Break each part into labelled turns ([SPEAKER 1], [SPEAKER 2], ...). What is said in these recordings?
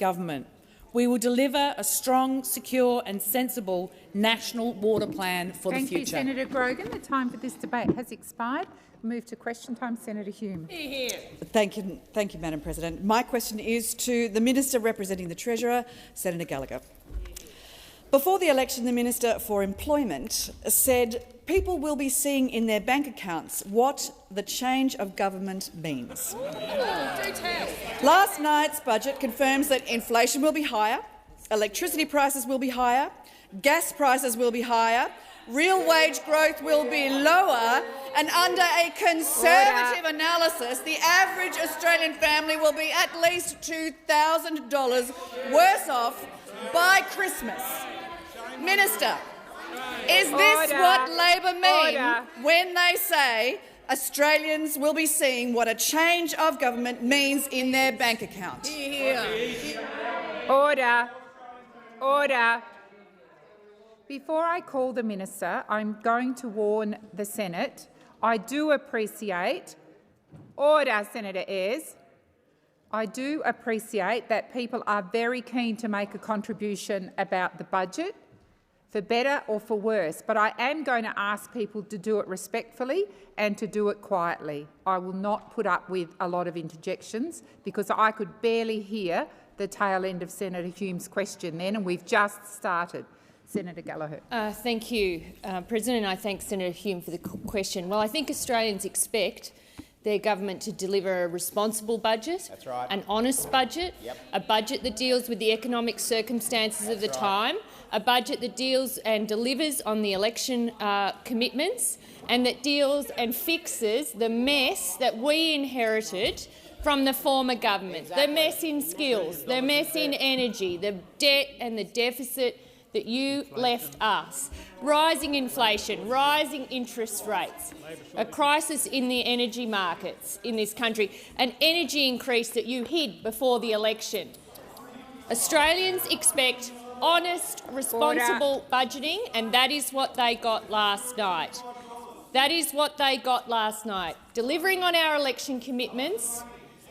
[SPEAKER 1] government. We will deliver a strong, secure and sensible national water plan for the future.
[SPEAKER 2] Thank you, Senator Grogan. The time for this debate has expired. Move to question time. Senator Hume.
[SPEAKER 3] Thank you, Madam President. My question is to the Minister representing the Treasurer, Senator Gallagher. Before the election, the Minister for Employment said people will be seeing in their bank accounts what the change of government means. Last night's budget confirms that inflation will be higher, electricity prices will be higher, gas prices will be higher, real wage growth will be lower, and under a conservative analysis, the average Australian family will be at least $2,000 worse off by Christmas. Minister, is this what Labor mean when they say Australians will be seeing what a change of government means in their bank account?
[SPEAKER 2] Order. Order. Before I call the Minister, I'm going to warn the Senate. I do appreciate— Order, Senator Ayres. I do appreciate that people are very keen to make a contribution about the budget, for better or for worse, but I am going to ask people to do it respectfully and to do it quietly. I will not put up with a lot of interjections because I could barely hear the tail end of Senator Hume's question then, and we've just started. Senator Gallagher.
[SPEAKER 4] Thank you, President. I thank Senator Hume for the question. Well, I think Australians expect their government to deliver a responsible budget, an honest budget, a budget that deals with the economic circumstances of the time, a budget that deals and delivers on the election commitments, and that deals and fixes the mess that we inherited from the former government, the mess in skills, the mess in energy, the debt and the deficit that you left us, rising inflation, rising interest rates, a crisis in the energy markets in this country, an energy increase that you hid before the election. Australians expect honest, responsible budgeting, and that is what they got last night. That is what they got last night. Delivering on our election commitments,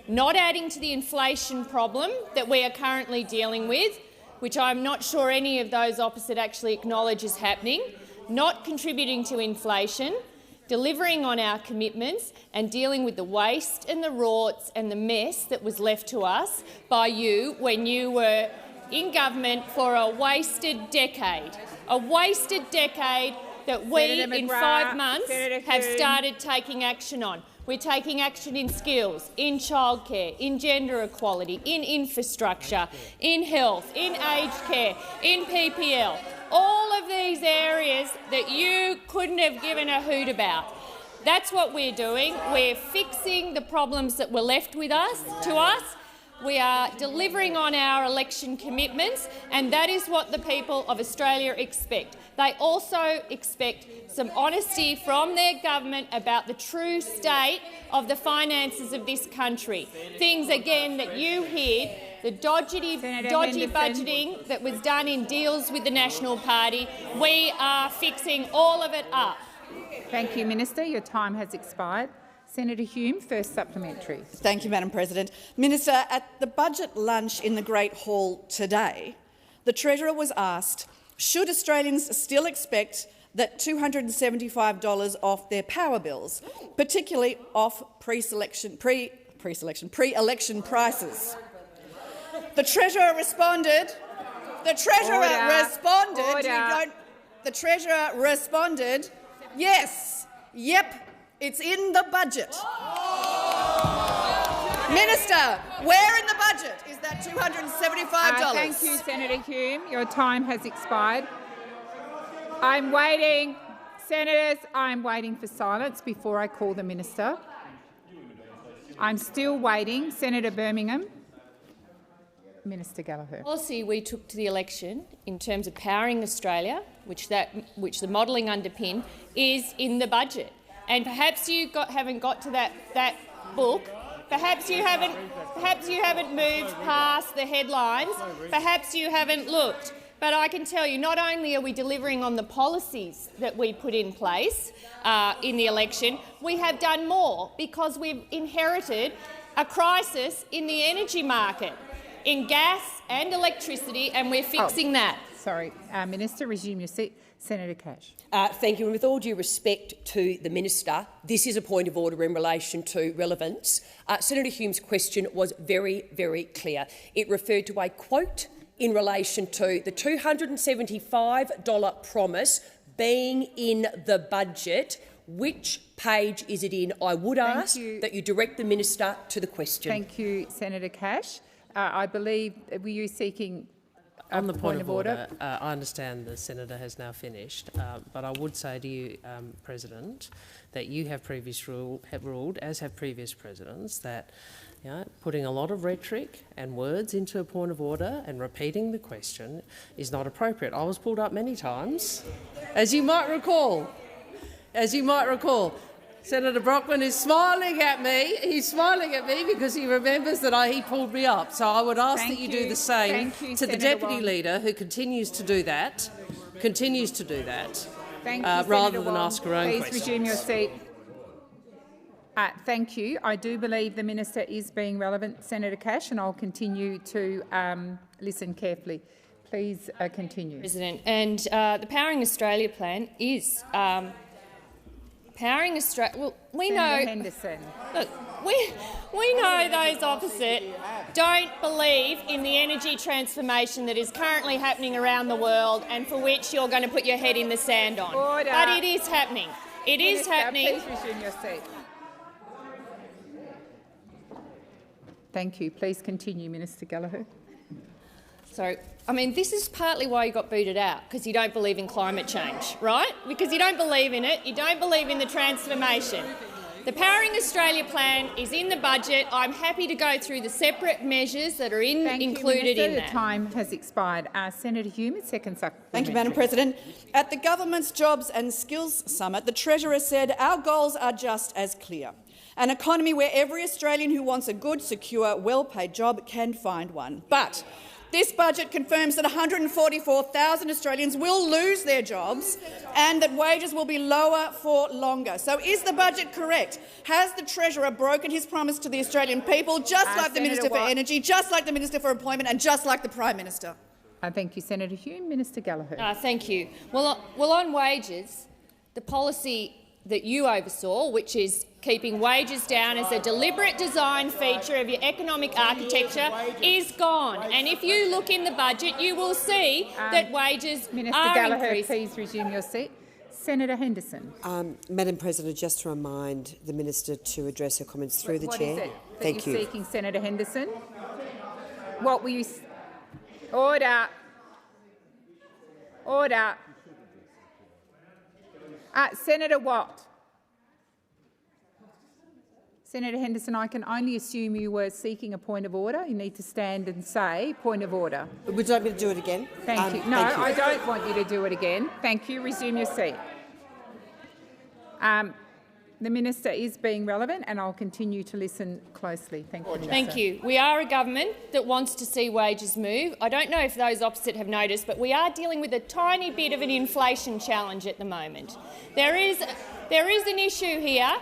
[SPEAKER 4] not adding to the inflation problem that we are currently dealing with, which I'm not sure any of those opposite actually acknowledge is happening, not contributing to inflation, delivering on our commitments and dealing with the waste and the rorts and the mess that was left to us by you when you were in government for a wasted decade that we, in 5 months, have started taking action on. We're taking action in skills, in childcare, in gender equality, in infrastructure, in health, in aged care, in PPL. All of these areas that you couldn't have given a hoot about. That's what we're doing. We're fixing the problems that were left with us. We are delivering on our election commitments, and that is what the people of Australia expect. They also expect some honesty from their government about the true state of the finances of this country. Things, again, that you hid, the dodgy budgeting that was done in deals with the National Party. We are fixing all of it up.
[SPEAKER 2] Thank you, Minister. Your time has expired. Senator Hume, first supplementary.
[SPEAKER 3] Thank you, Madam President. Minister, at the budget lunch in the Great Hall today, the Treasurer was asked, should Australians still expect that $275 off their power bills, particularly off pre-election prices? The Treasurer responded. Yes, yep. It's in the budget. Minister, where in the budget is that $275?
[SPEAKER 2] Thank you, Senator Hume. Your time has expired. I'm waiting. Senators, I'm waiting for silence before I call the Minister. I'm still waiting. Senator Birmingham. Minister Gallagher.
[SPEAKER 4] The policy we took to the election in terms of powering Australia, which the modelling underpin, is in the budget. And perhaps you haven't got to that book. Perhaps you haven't moved past the headlines. Perhaps you haven't looked. But I can tell you, not only are we delivering on the policies that we put in place in the election, we have done more because we've inherited a crisis in the energy market. in gas and electricity, and we're fixing that.
[SPEAKER 2] Sorry, Minister, resume your seat. Senator Cash.
[SPEAKER 5] Thank you. And with all due respect to the minister, this is a point of order in relation to relevance. Senator Hume's question was very, very clear. It referred to a quote in relation to the $275 promise being in the budget. Which page is it in? I would ask that you direct the minister to the question.
[SPEAKER 2] Thank you, Senator Cash. I believe, were you seeking
[SPEAKER 6] on the point of order? I understand the senator has now finished, but I would say to you, President, that you have ruled, as have previous presidents, that putting a lot of rhetoric and words into a point of order and repeating the question is not appropriate. I was pulled up many times, as you might recall. Senator Brockman is smiling at me. He's smiling at me because he remembers that he pulled me up. So I would ask that you do the same to
[SPEAKER 2] Senator
[SPEAKER 6] the Deputy
[SPEAKER 2] Wong.
[SPEAKER 6] Leader, who continues to do that,
[SPEAKER 2] Thank you,
[SPEAKER 6] rather
[SPEAKER 2] Senator
[SPEAKER 6] than
[SPEAKER 2] Wong.
[SPEAKER 6] ask her own
[SPEAKER 2] Please
[SPEAKER 6] questions.
[SPEAKER 2] resume your seat. Thank you. I do believe the minister is being relevant, Senator Cash, and I'll continue to listen carefully. Please continue.
[SPEAKER 4] President, and the Powering Australia plan is powering Australia. Well, we
[SPEAKER 2] Senator
[SPEAKER 4] know.
[SPEAKER 2] Henderson.
[SPEAKER 4] Look, we know those opposite don't believe in the energy transformation that is currently happening around the world, and for which you're going to put your head in the sand on.
[SPEAKER 2] Order.
[SPEAKER 4] But it is happening. It is happening.
[SPEAKER 2] Please resume your seat. Thank you. Please continue, Minister Gallagher.
[SPEAKER 4] So, I mean, this is partly why you got booted out, because you don't believe in climate change, right? Because you don't believe in it, you don't believe in the transformation. The Powering Australia plan is in the budget. I'm happy to go through the separate measures that are included in that.
[SPEAKER 2] The time has expired. Senator Hume, second supplementary.
[SPEAKER 3] Thank you, Madam President. At the Government's Jobs and Skills Summit, the Treasurer said our goals are just as clear. An economy where every Australian who wants a good, secure, well-paid job can find one. But this budget confirms that 144,000 Australians will lose their jobs and that wages will be lower for longer. So is the budget correct? Has the Treasurer broken his promise to the Australian people, just like the Minister for Energy, just like the Minister for Employment and just like the Prime Minister?
[SPEAKER 2] Thank you, Senator Hume. Minister Gallagher.
[SPEAKER 4] Thank you. Well, on wages, the policy that you oversaw, which is keeping wages down as a deliberate design feature of your economic architecture, is gone. And if you look in the budget, you will see that wages
[SPEAKER 2] Minister
[SPEAKER 4] are
[SPEAKER 2] Gallagher,
[SPEAKER 4] increasing.
[SPEAKER 2] please resume your seat. Senator Henderson.
[SPEAKER 7] Madam President, just to remind the minister to address her comments through the chair.
[SPEAKER 2] What is it that
[SPEAKER 7] Thank
[SPEAKER 2] you're
[SPEAKER 7] you.
[SPEAKER 2] seeking, Senator Henderson? What were you? Order. Order. Senator Watt. Senator Henderson, I can only assume you were seeking a point of order. You need to stand and say point of order.
[SPEAKER 7] Would you like me to do it again?
[SPEAKER 2] Thank you. No, I don't want you to do it again. Thank you. Resume your seat. The minister is being relevant, and I'll continue to listen closely. Thank you, Minister.
[SPEAKER 4] Thank you. We are a government that wants to see wages move. I don't know if those opposite have noticed, but we are dealing with a tiny bit of an inflation challenge at the moment. There is an issue here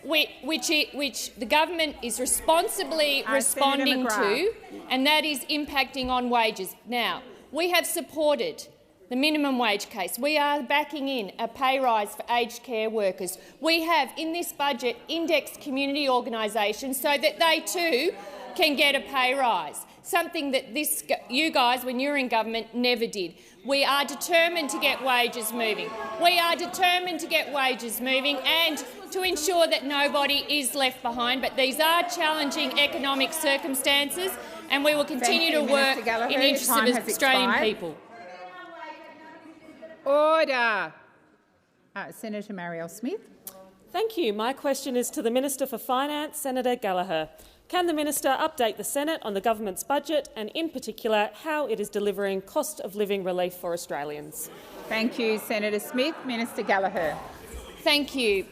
[SPEAKER 4] which the government is responsibly responding to, and that is impacting on wages. Now, we have supported the minimum wage case. We are backing in a pay rise for aged care workers. We have, in this budget, indexed community organisations so that they too can get a pay rise, something that you guys, when you were in government, never did. We are determined to get wages moving. We are determined to get wages moving and to ensure that nobody is left behind. But these are challenging economic circumstances, and we will continue to work in the interests of Australian people.
[SPEAKER 2] Order. Senator Marielle Smith.
[SPEAKER 8] Thank you. My question is to the Minister for Finance, Senator Gallagher. Can the minister update the Senate on the government's budget and, in particular, how it is delivering cost of living relief for Australians?
[SPEAKER 2] Thank you, Senator Smith. Minister Gallagher.
[SPEAKER 4] Thank you,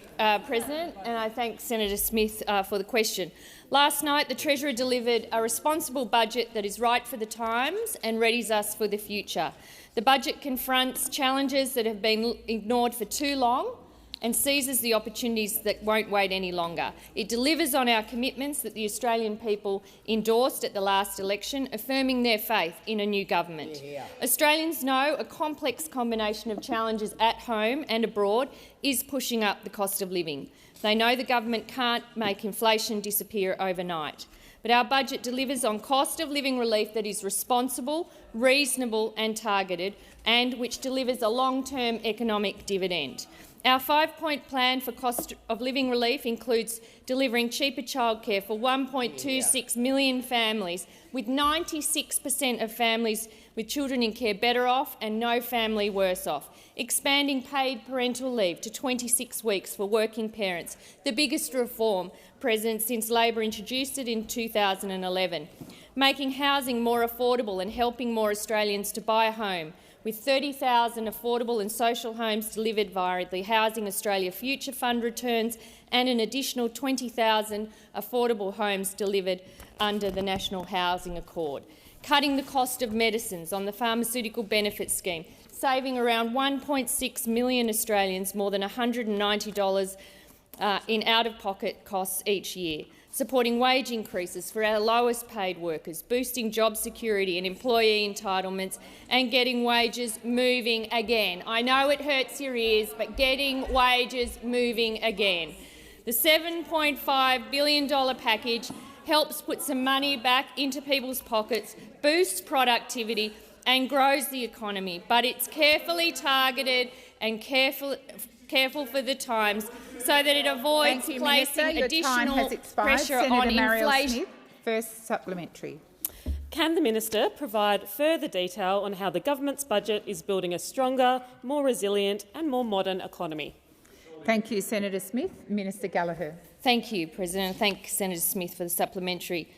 [SPEAKER 4] President, and I thank Senator Smith for the question. Last night, the Treasurer delivered a responsible budget that is right for the times and readies us for the future. The budget confronts challenges that have been ignored for too long, and seizes the opportunities that won't wait any longer. It delivers on our commitments that the Australian people endorsed at the last election, affirming their faith in a new government. Australians know a complex combination of challenges at home and abroad is pushing up the cost of living. They know the government can't make inflation disappear overnight. But our budget delivers on cost of living relief that is responsible, reasonable and targeted, and which delivers a long-term economic dividend. Our 5-point plan for cost of living relief includes delivering cheaper childcare for 1.26 million families, with 96% of families with children in care better off and no family worse off, expanding paid parental leave to 26 weeks for working parents, the biggest reform, President, since Labor introduced it in 2011, making housing more affordable and helping more Australians to buy a home, with 30,000 affordable and social homes delivered via the Housing Australia Future Fund returns and an additional 20,000 affordable homes delivered under the National Housing Accord. Cutting the cost of medicines on the Pharmaceutical Benefits Scheme, saving around 1.6 million Australians more than $190 in out-of-pocket costs each year, supporting wage increases for our lowest-paid workers, boosting job security and employee entitlements, and getting wages moving again. I know it hurts your ears, but getting wages moving again. The $7.5 billion package helps put some money back into people's pockets, boosts productivity and grows the economy, but it's carefully targeted and careful for the times so that it avoids placing additional pressure on inflation.
[SPEAKER 2] First supplementary.
[SPEAKER 8] Can the minister provide further detail on how the government's budget is building a stronger, more resilient and more modern economy?
[SPEAKER 2] Thank you, Senator Smith. Minister Gallagher.
[SPEAKER 4] Thank you, President. Thank Senator Smith for the supplementary.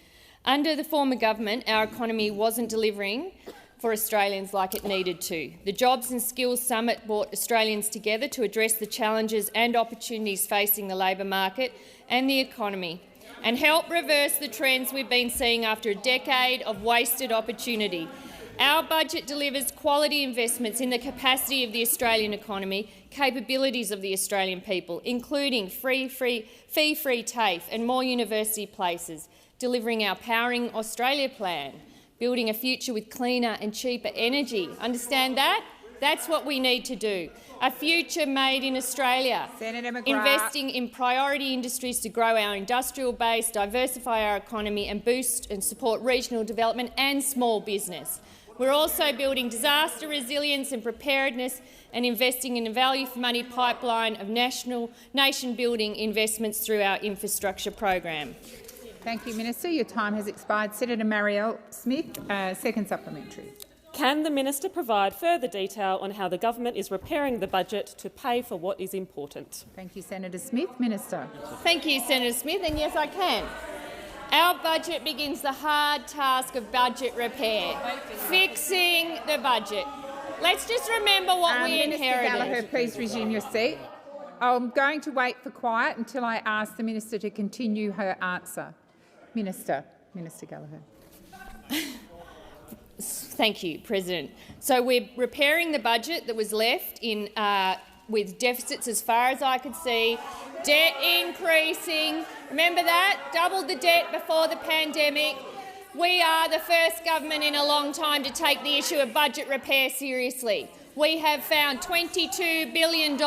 [SPEAKER 4] Under the former government, our economy wasn't delivering for Australians like it needed to. The Jobs and Skills Summit brought Australians together to address the challenges and opportunities facing the labour market and the economy, and help reverse the trends we've been seeing after a decade of wasted opportunity. Our budget delivers quality investments in the capacity of the Australian economy, capabilities of the Australian people, including fee-free TAFE and more university places, delivering our Powering Australia plan, building a future with cleaner and cheaper energy. Understand that? That's what we need to do. A future made in Australia.
[SPEAKER 2] Senator McGrath.
[SPEAKER 4] Investing in priority industries to grow our industrial base, diversify our economy and boost and support regional development and small business. We're also building disaster resilience and preparedness and investing in a value-for-money pipeline of nation-building investments through our infrastructure program.
[SPEAKER 2] Thank you, Minister. Your time has expired. Senator Marielle Smith, second supplementary.
[SPEAKER 8] Can the minister provide further detail on how the government is repairing the budget to pay for what is important?
[SPEAKER 2] Thank you, Senator Smith. Minister.
[SPEAKER 4] Thank you, Senator Smith, and yes, I can. Our budget begins the hard task of budget repair, fixing the budget. Let's just remember what we inherited.
[SPEAKER 2] Minister Gallagher, please resume your seat. I'm going to wait for quiet until I ask the minister to continue her answer. Minister Gallagher.
[SPEAKER 4] Thank you, President. So we're repairing the budget that was left in with deficits as far as I could see, debt increasing. Remember that? Doubled the debt before the pandemic. We are the first government in a long time to take the issue of budget repair seriously. We have found $22 billion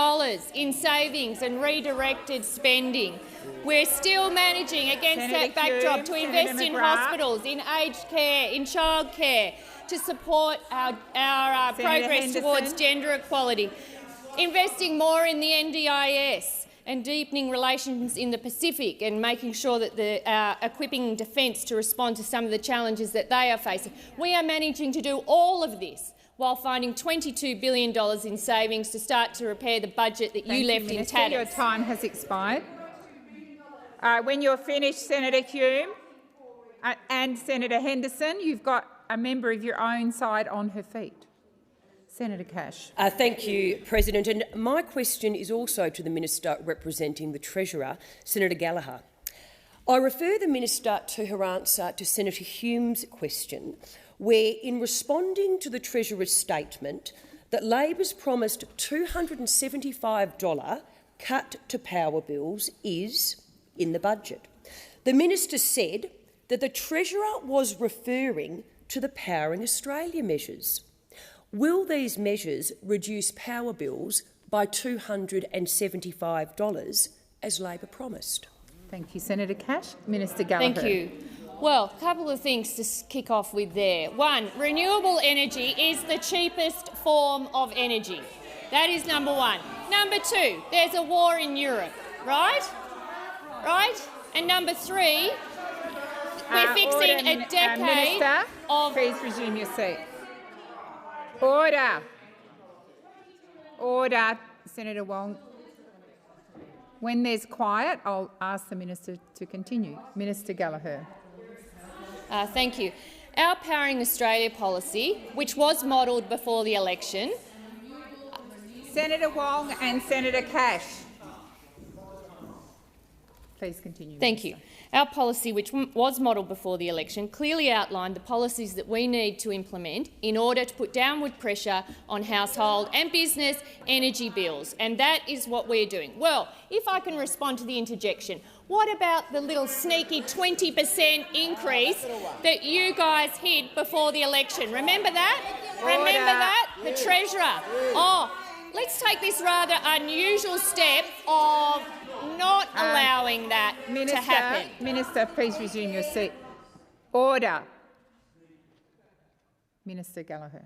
[SPEAKER 4] in savings and redirected spending. We're still managing against that backdrop to invest in hospitals, in aged care, in childcare, to support our progress towards gender equality, investing more in the NDIS and deepening relations in the Pacific and making sure that they're equipping defence to respond to some of the challenges that they are facing. We are managing to do all of this while finding $22 billion in savings to start to repair the budget that you left in tatters.
[SPEAKER 2] Your time has expired. When you're finished, Senator Hume and Senator Henderson, you've got a member of your own side on her feet. Senator Cash.
[SPEAKER 5] Thank you, President. And my question is also to the Minister representing the Treasurer, Senator Gallagher. I refer the Minister to her answer to Senator Hume's question, where, in responding to the Treasurer's statement that Labor's promised $275 cut to power bills is in the budget. The minister said that the Treasurer was referring to the Powering Australia measures. Will these measures reduce power bills by $275, as Labor promised?
[SPEAKER 2] Thank you, Senator Cash. Minister Gallagher.
[SPEAKER 4] Thank you. Well, a couple of things to kick off with there. One, renewable energy is the cheapest form of energy. That is number one. Number two, there's a war in Europe, right? Right? And number three, we're fixing a decade
[SPEAKER 2] Minister,
[SPEAKER 4] of...
[SPEAKER 2] please resume your seat. Order. Order. Senator Wong. When there's quiet, I'll ask the minister to continue. Minister Gallagher.
[SPEAKER 4] Thank you. Our Powering Australia policy, which was modelled before the election...
[SPEAKER 2] Senator Wong and Senator Cash. Please continue.
[SPEAKER 4] Thank you. Our policy, which was modelled before the election, clearly outlined the policies that we need to implement in order to put downward pressure on household and business energy bills, and that is what we're doing. Well, if I can respond to the interjection, what about the little sneaky 20% increase that you guys hid before the election? Remember that? Remember that? The Treasurer. Oh, let's take this rather unusual step of not allowing that to happen.
[SPEAKER 2] Minister, please resume your seat. Order. Minister Gallagher.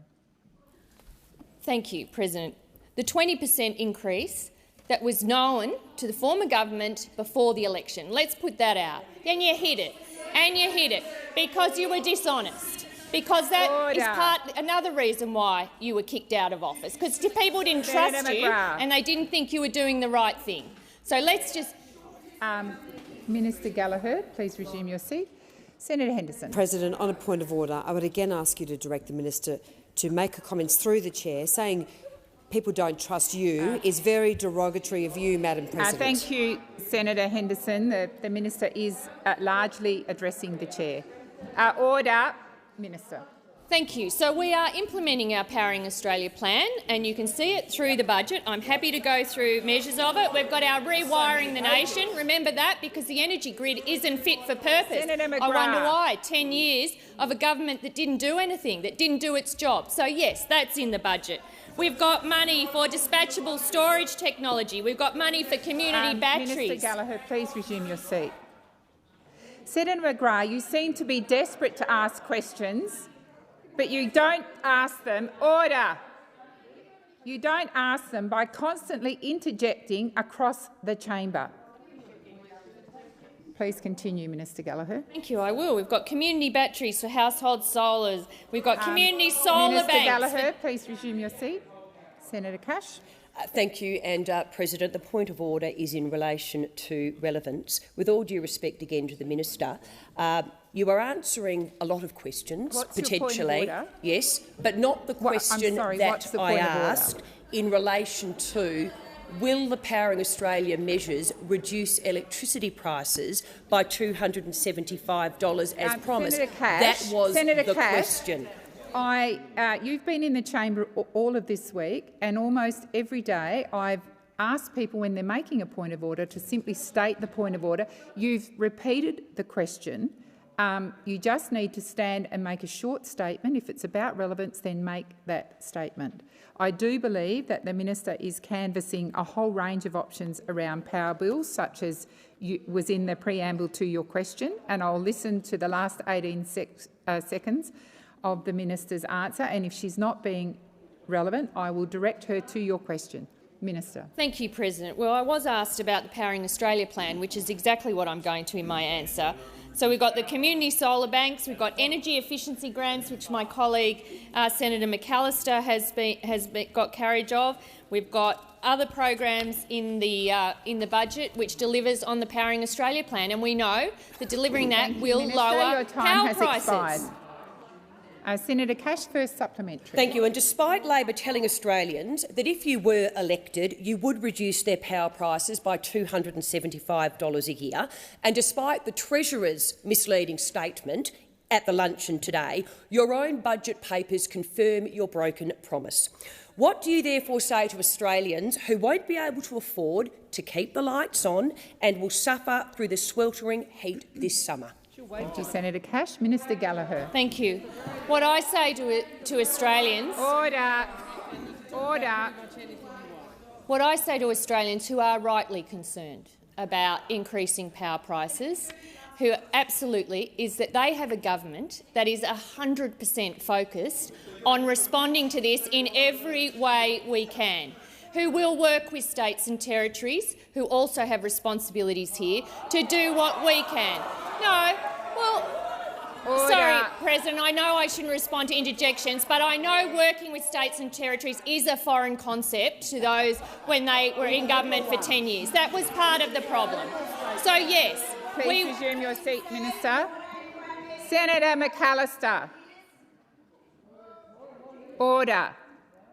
[SPEAKER 4] Thank you, President. The 20% increase that was known to the former government before the election. Let's put that out. Then you hid it, and you hid it because you were dishonest. Because that is another reason why you were kicked out of office, because people didn't trust you and they didn't think you were doing the right thing. So let's just...
[SPEAKER 2] Minister Gallagher, please resume your seat. Senator Henderson.
[SPEAKER 7] President, on a point of order, I would again ask you to direct the minister to make her comments through the chair. Saying people don't trust you is very derogatory of you, Madam President.
[SPEAKER 2] Thank you, Senator Henderson. The minister is largely addressing the chair. Order. Minister.
[SPEAKER 4] Thank you. So we are implementing our Powering Australia plan, and you can see it through the budget. I'm happy to go through measures of it. We've got our Rewiring the Nation. Remember that, because the energy grid isn't fit for purpose.
[SPEAKER 2] Senator McGrath.
[SPEAKER 4] I wonder why. 10 years of a government that didn't do anything, that didn't do its job. So yes, that's in the budget. We've got money for dispatchable storage technology. We've got money for community batteries.
[SPEAKER 2] Minister Gallagher, please resume your seat. Senator McGrath, you seem to be desperate to ask questions, but you don't ask them. Order. You don't ask them by constantly interjecting across the chamber. Please continue, Minister Gallagher.
[SPEAKER 4] Thank you. I will. We've got community batteries for household solars. We've got community solar banks.
[SPEAKER 2] Minister Gallagher, please resume your seat. Senator Cash.
[SPEAKER 5] Thank you, and President, the point of order is in relation to relevance. With all due respect again to the minister, you are answering a lot of questions.
[SPEAKER 2] What's
[SPEAKER 5] potentially,
[SPEAKER 2] your point of order?
[SPEAKER 5] Yes, but not the question that I asked in relation to will the Powering Australia measures reduce electricity prices by $275 as promised?
[SPEAKER 2] Senator Cash,
[SPEAKER 5] that was
[SPEAKER 2] Senator
[SPEAKER 5] the
[SPEAKER 2] Cash,
[SPEAKER 5] question.
[SPEAKER 2] You've been in the chamber all of this week, and almost every day I've asked people when they're making a point of order to simply state the point of order. You've repeated the question. You just need to stand and make a short statement. If it's about relevance, then make that statement. I do believe that the minister is canvassing a whole range of options around power bills, such as was in the preamble to your question, and I'll listen to the last 18 seconds of the minister's answer, and if she's not being relevant, I will direct her to your question. Minister.
[SPEAKER 4] Thank you, President. Well, I was asked about the Powering Australia plan, which is exactly what I'm going to in my answer. So we've got the community solar banks, we've got energy efficiency grants, which my colleague Senator McAllister has got carriage of. We've got other programs in the budget which delivers on the Powering Australia plan, and we know that delivering that will lower power prices.
[SPEAKER 2] Senator Cash, first supplementary.
[SPEAKER 5] Thank you. And despite Labor telling Australians that if you were elected, you would reduce their power prices by $275 a year, and despite the Treasurer's misleading statement at the luncheon today, your own budget papers confirm your broken promise. What do you therefore say to Australians who won't be able to afford to keep the lights on and will suffer through the sweltering heat this summer?
[SPEAKER 2] Thank you, Senator Cash. Minister Gallagher.
[SPEAKER 4] Thank you. What I say to Australians...
[SPEAKER 2] Order. Order.
[SPEAKER 4] What I say to Australians who are rightly concerned about increasing power prices, who absolutely, is that they have a government that is 100% focused on responding to this in every way we can, who will work with states and territories, who also have responsibilities here, to do what we can. No, well,
[SPEAKER 2] Order.
[SPEAKER 4] sorry, President, I know I shouldn't respond to interjections, but I know working with states and territories is a foreign concept to those when they were in government for 10 years. That was part of the problem. So, yes.
[SPEAKER 2] Please resume your seat, Minister. Senator McAllister. Order.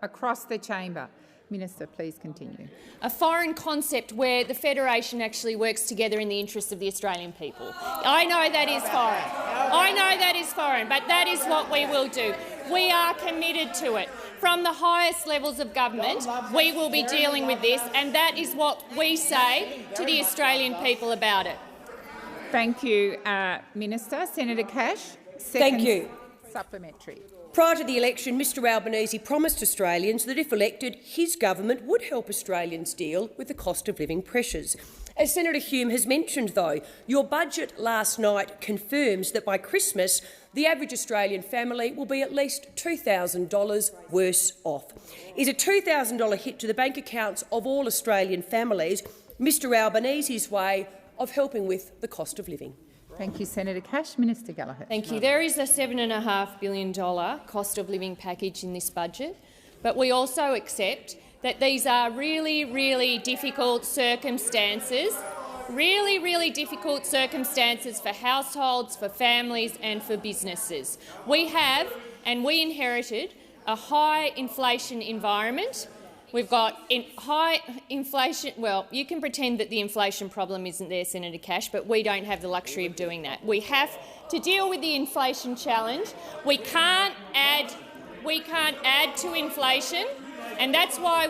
[SPEAKER 2] Across the chamber. Minister, please continue.
[SPEAKER 4] A foreign concept where the Federation actually works together in the interests of the Australian people. I know that is foreign. I know that is foreign, but that is what we will do. We are committed to it. From the highest levels of government, we will be dealing with this, and that is what we say to the Australian people about it.
[SPEAKER 2] Thank you, Minister. Senator Cash.
[SPEAKER 5] Thank you.
[SPEAKER 2] Supplementary.
[SPEAKER 5] Prior to the election, Mr Albanese promised Australians that if elected, his government would help Australians deal with the cost of living pressures. As Senator Hume has mentioned, though, your budget last night confirms that by Christmas, the average Australian family will be at least $2,000 worse off. Is a $2,000 hit to the bank accounts of all Australian families Mr Albanese's way of helping with the cost of living?
[SPEAKER 2] Thank you, Senator Cash. Minister Gallagher.
[SPEAKER 4] Thank you. There is a $7.5 billion cost of living package in this budget, but we also accept that these are really, really difficult circumstances, really difficult circumstances for households, for families and for businesses. We have, and we inherited, a high inflation environment. We've got high inflation. Well, you can pretend that the inflation problem isn't there, Senator Cash, but we don't have the luxury of doing that. We have to deal with the inflation challenge. We can't add to inflation, and that's why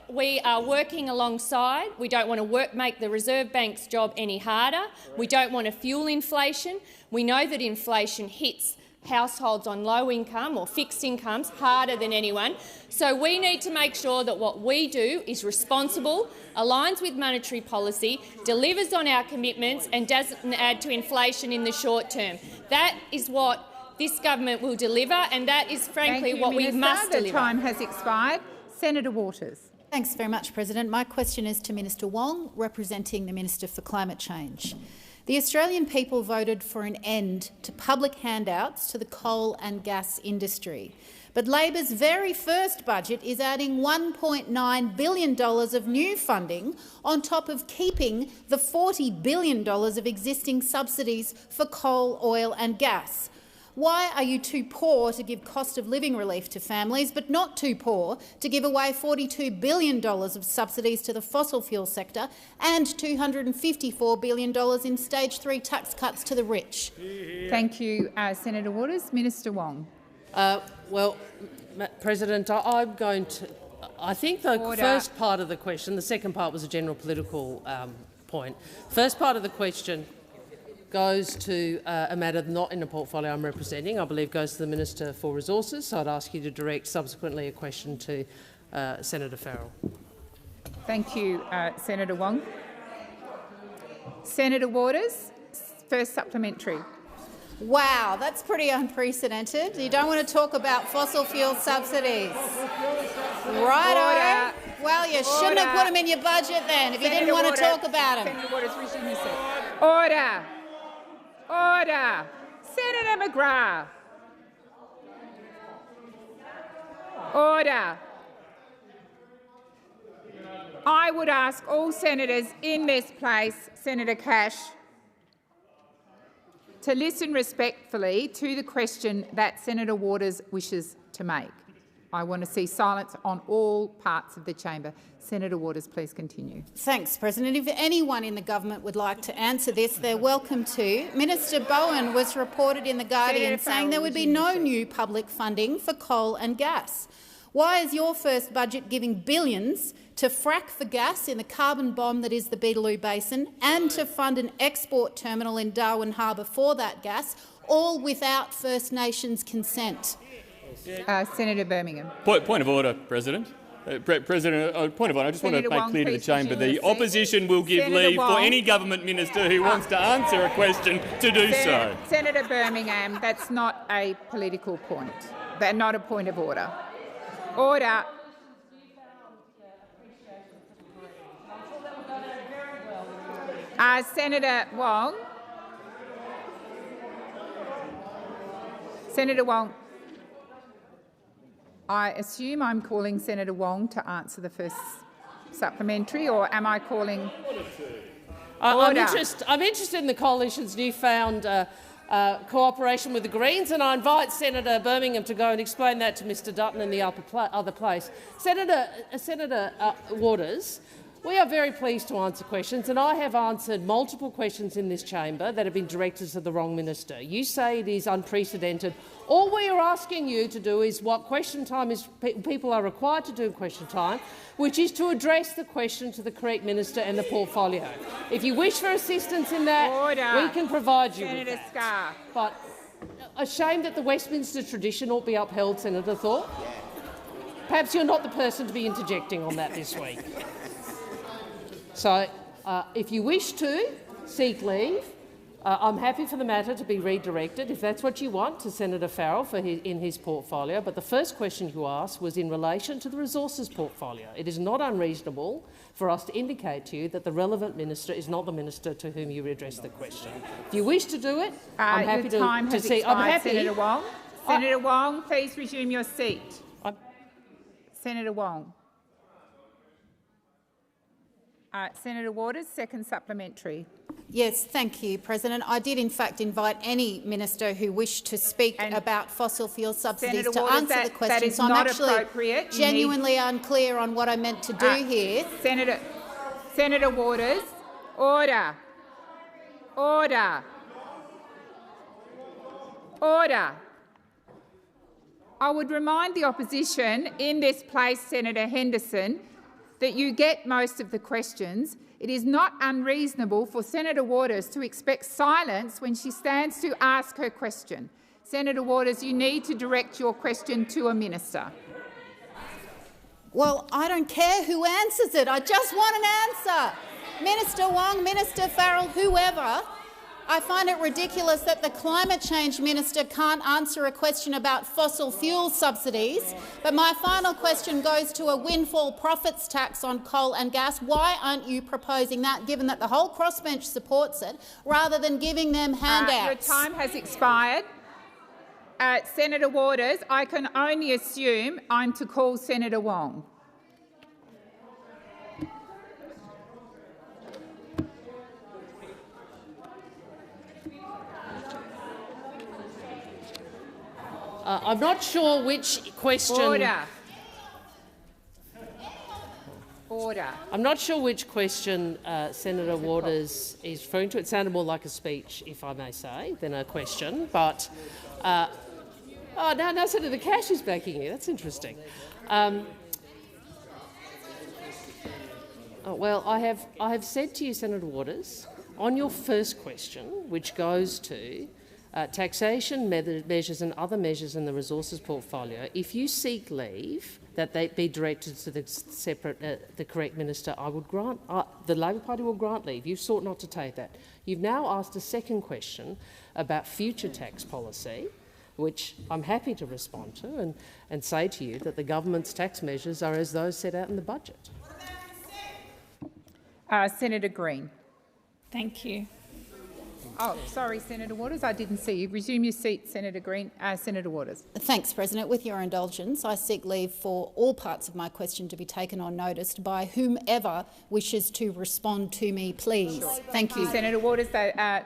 [SPEAKER 4] we are working alongside. We don't want to make the Reserve Bank's job any harder. We don't want to fuel inflation. We know that inflation hits households on low income or fixed incomes harder than anyone. So we need to make sure that what we do is responsible, aligns with monetary policy, delivers on our commitments and doesn't add to inflation in the short term. That is what this government will deliver, and that is frankly what we must deliver.
[SPEAKER 2] The time has expired. Senator Waters.
[SPEAKER 9] Thanks very much, President. My question is to Minister Wong, representing the Minister for Climate Change. The Australian people voted for an end to public handouts to the coal and gas industry. But Labor's very first budget is adding $1.9 billion of new funding on top of keeping the $40 billion of existing subsidies for coal, oil and gas. Why are you too poor to give cost of living relief to families, but not too poor to give away $42 billion of subsidies to the fossil fuel sector and $254 billion in Stage 3 tax cuts to the rich?
[SPEAKER 2] Thank you, Senator Waters. Minister Wong.
[SPEAKER 6] Well, President, I'm going to. I think the first part of the question, the second part was a general political point. First part of the question goes to a matter not in the portfolio I'm representing. I believe goes to the Minister for Resources. So I'd ask you to direct subsequently a question to Senator Farrell.
[SPEAKER 2] Thank you, Senator Wong. Senator Waters, first supplementary.
[SPEAKER 9] Wow, that's pretty unprecedented. You don't want to talk about fossil fuel subsidies. Righto. Well, you shouldn't have put them in your budget then if you didn't want to talk about them.
[SPEAKER 2] Senator Waters, resume your seat. Order. Order. Senator McGrath. Order. I would ask all senators in this place, Senator Cash, to listen respectfully to the question that Senator Waters wishes to make. I want to see silence on all parts of the chamber. Senator Waters, please continue.
[SPEAKER 9] Thanks, President. If anyone in the government would like to answer this, they're welcome to. Minister Bowen was reported in The Guardian saying there would be no new public funding for coal and gas. Why is your first budget giving billions to frack for gas in the carbon bomb that is the Beetaloo Basin and to fund an export terminal in Darwin Harbour for that gas, all without First Nations consent?
[SPEAKER 2] Senator Birmingham.
[SPEAKER 10] Point of order, President. President, point of order. I just
[SPEAKER 2] Senator
[SPEAKER 10] want to make
[SPEAKER 2] Wong,
[SPEAKER 10] clear to the chamber the
[SPEAKER 2] seat.
[SPEAKER 10] opposition will give
[SPEAKER 2] Senator
[SPEAKER 10] leave
[SPEAKER 2] Wong.
[SPEAKER 10] for any government minister who wants to answer a question to do so.
[SPEAKER 2] Senator Birmingham, that's not a political point. That's not a point of order. Order. Senator Wong. Senator Wong. I assume I'm calling Senator Wong to answer the first supplementary, or am I calling?
[SPEAKER 6] I'm interested in the Coalition's newfound cooperation with the Greens, and I invite Senator Birmingham to go and explain that to Mr Dutton in the other place. Senator Waters, we are very pleased to answer questions, and I have answered multiple questions in this chamber that have been directed to the wrong minister. You say it is unprecedented. All we are asking you to do is what question time is people are required to do in question time, which is to address the question to the correct minister and the portfolio. If you wish for assistance in that, we can provide you with that.
[SPEAKER 2] Senator Scarr.
[SPEAKER 6] But a shame that the Westminster tradition ought be upheld, Senator Thorpe. Perhaps you're not the person to be interjecting on that this week. So, if you wish to seek leave, I'm happy for the matter to be redirected, if that's what you want, to Senator Farrell in his portfolio. But the first question you asked was in relation to the resources portfolio. It is not unreasonable for us to indicate to you that the relevant minister is not the minister to whom you address the question. If you wish to do it, I'm happy to see. I'm happy.
[SPEAKER 2] Senator Wong. Senator Wong, please resume your seat. Senator Wong. Senator Waters, second supplementary.
[SPEAKER 9] Yes, thank you, President. I did in fact invite any minister who wished to speak about fossil fuel subsidies
[SPEAKER 2] Senator
[SPEAKER 9] to
[SPEAKER 2] Waters,
[SPEAKER 9] answer the question.
[SPEAKER 2] that is
[SPEAKER 9] so I'm
[SPEAKER 2] not
[SPEAKER 9] actually
[SPEAKER 2] appropriate.
[SPEAKER 9] genuinely unclear on what I meant to do here.
[SPEAKER 2] Senator Waters, order. Order. Order. I would remind the opposition in this place, Senator Henderson, that you get most of the questions. It is not unreasonable for Senator Waters to expect silence when she stands to ask her question. Senator Waters, you need to direct your question to a minister.
[SPEAKER 9] Well, I don't care who answers it. I just want an answer. Minister Wong, Minister Farrell, whoever. I find it ridiculous that the Climate Change Minister can't answer a question about fossil fuel subsidies. But my final question goes to a windfall profits tax on coal and gas. Why aren't you proposing that, given that the whole crossbench supports it, rather than giving them handouts?
[SPEAKER 2] Your time has expired. Senator Waters, I can only assume I'm to call Senator Wong.
[SPEAKER 6] I'm not sure which question.
[SPEAKER 2] Order. Order.
[SPEAKER 6] I'm not sure which question Senator Waters is referring to. It sounded more like a speech, if I may say, than a question. But now Senator Cash is backing you. That's interesting. Well, I have said to you, Senator Waters, on your first question, which goes to taxation measures and other measures in the resources portfolio, if you seek leave that they be directed to the correct minister, I would grant. The Labor Party will grant leave. You've sought not to take that. You've now asked a second question about future tax policy, which I'm happy to respond to and say to you that the government's tax measures are as those set out in the budget.
[SPEAKER 2] Senator Green.
[SPEAKER 11] Thank you.
[SPEAKER 2] Oh, sorry, Senator Waters, I didn't see you. Resume your seat, Senator Green. Senator Waters.
[SPEAKER 9] Thanks, President. With your indulgence, I seek leave for all parts of my question to be taken on notice by whomever wishes to respond to me, please. Sure. Thank you.
[SPEAKER 2] Senator Waters,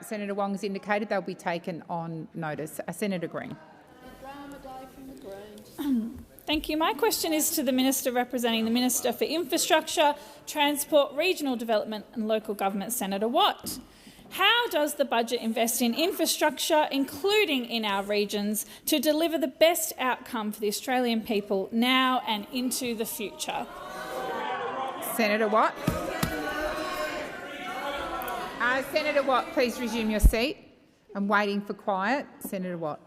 [SPEAKER 2] Senator Wong has indicated they'll be taken on notice. Senator Green.
[SPEAKER 11] Thank Thank you. My question is to the Minister representing the Minister for Infrastructure, Transport, Regional Development and Local Government, Senator Watt. How does the budget invest in infrastructure, including in our regions, to deliver the best outcome for the Australian people now and into the future?
[SPEAKER 2] Senator Watt. Senator Watt, please resume your seat. I'm waiting for quiet. Senator Watt.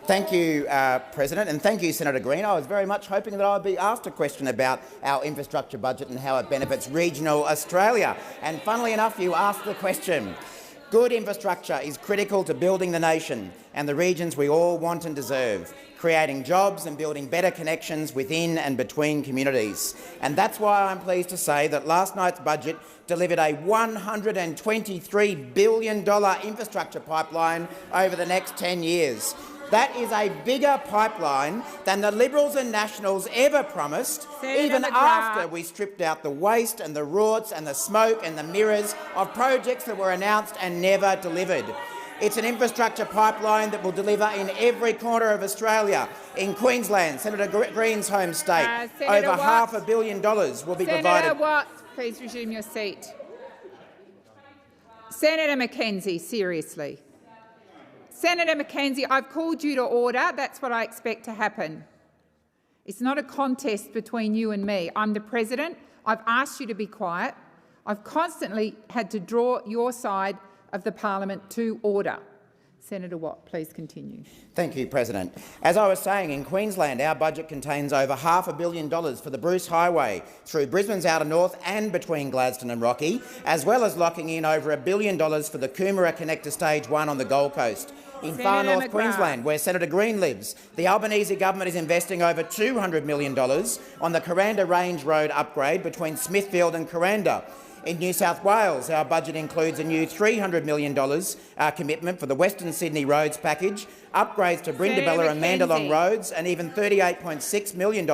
[SPEAKER 12] Thank you, President, and thank you, Senator Green. I was very much hoping that I would be asked a question about our infrastructure budget and how it benefits regional Australia. And funnily enough, you asked the question. Good infrastructure is critical to building the nation and the regions we all want and deserve, creating jobs and building better connections within and between communities. And that's why I'm pleased to say that last night's budget delivered a $123 billion infrastructure pipeline over the next 10 years. That is a bigger pipeline than the Liberals and Nationals ever promised, even after we stripped out the waste and the rorts and the smoke and the mirrors of projects that were announced and never delivered. It's an infrastructure pipeline that will deliver in every corner of Australia. In Queensland, Senator Green's home state, over $500 million will be provided.
[SPEAKER 2] Senator Watt, please resume your seat. Senator Mackenzie, seriously. Senator Mackenzie, I've called you to order. That's what I expect to happen. It's not a contest between you and me. I'm the President. I've asked you to be quiet. I've constantly had to draw your side of the parliament to order. Senator Watt, please continue.
[SPEAKER 12] Thank you, President. As I was saying, in Queensland, our budget contains over $500 million for the Bruce Highway through Brisbane's outer north and between Gladstone and Rocky, as well as locking in over $1 billion for the Coomera Connector Stage 1 on the Gold Coast. In far north Queensland, where Senator Green lives, the Albanese government is investing over $200 million on the Coranda Range Road upgrade between Smithfield and Coranda. In New South Wales, our budget includes a new $300 million commitment for the Western Sydney Roads package, upgrades to Brindabella and Mandalong roads, and even $38.6 million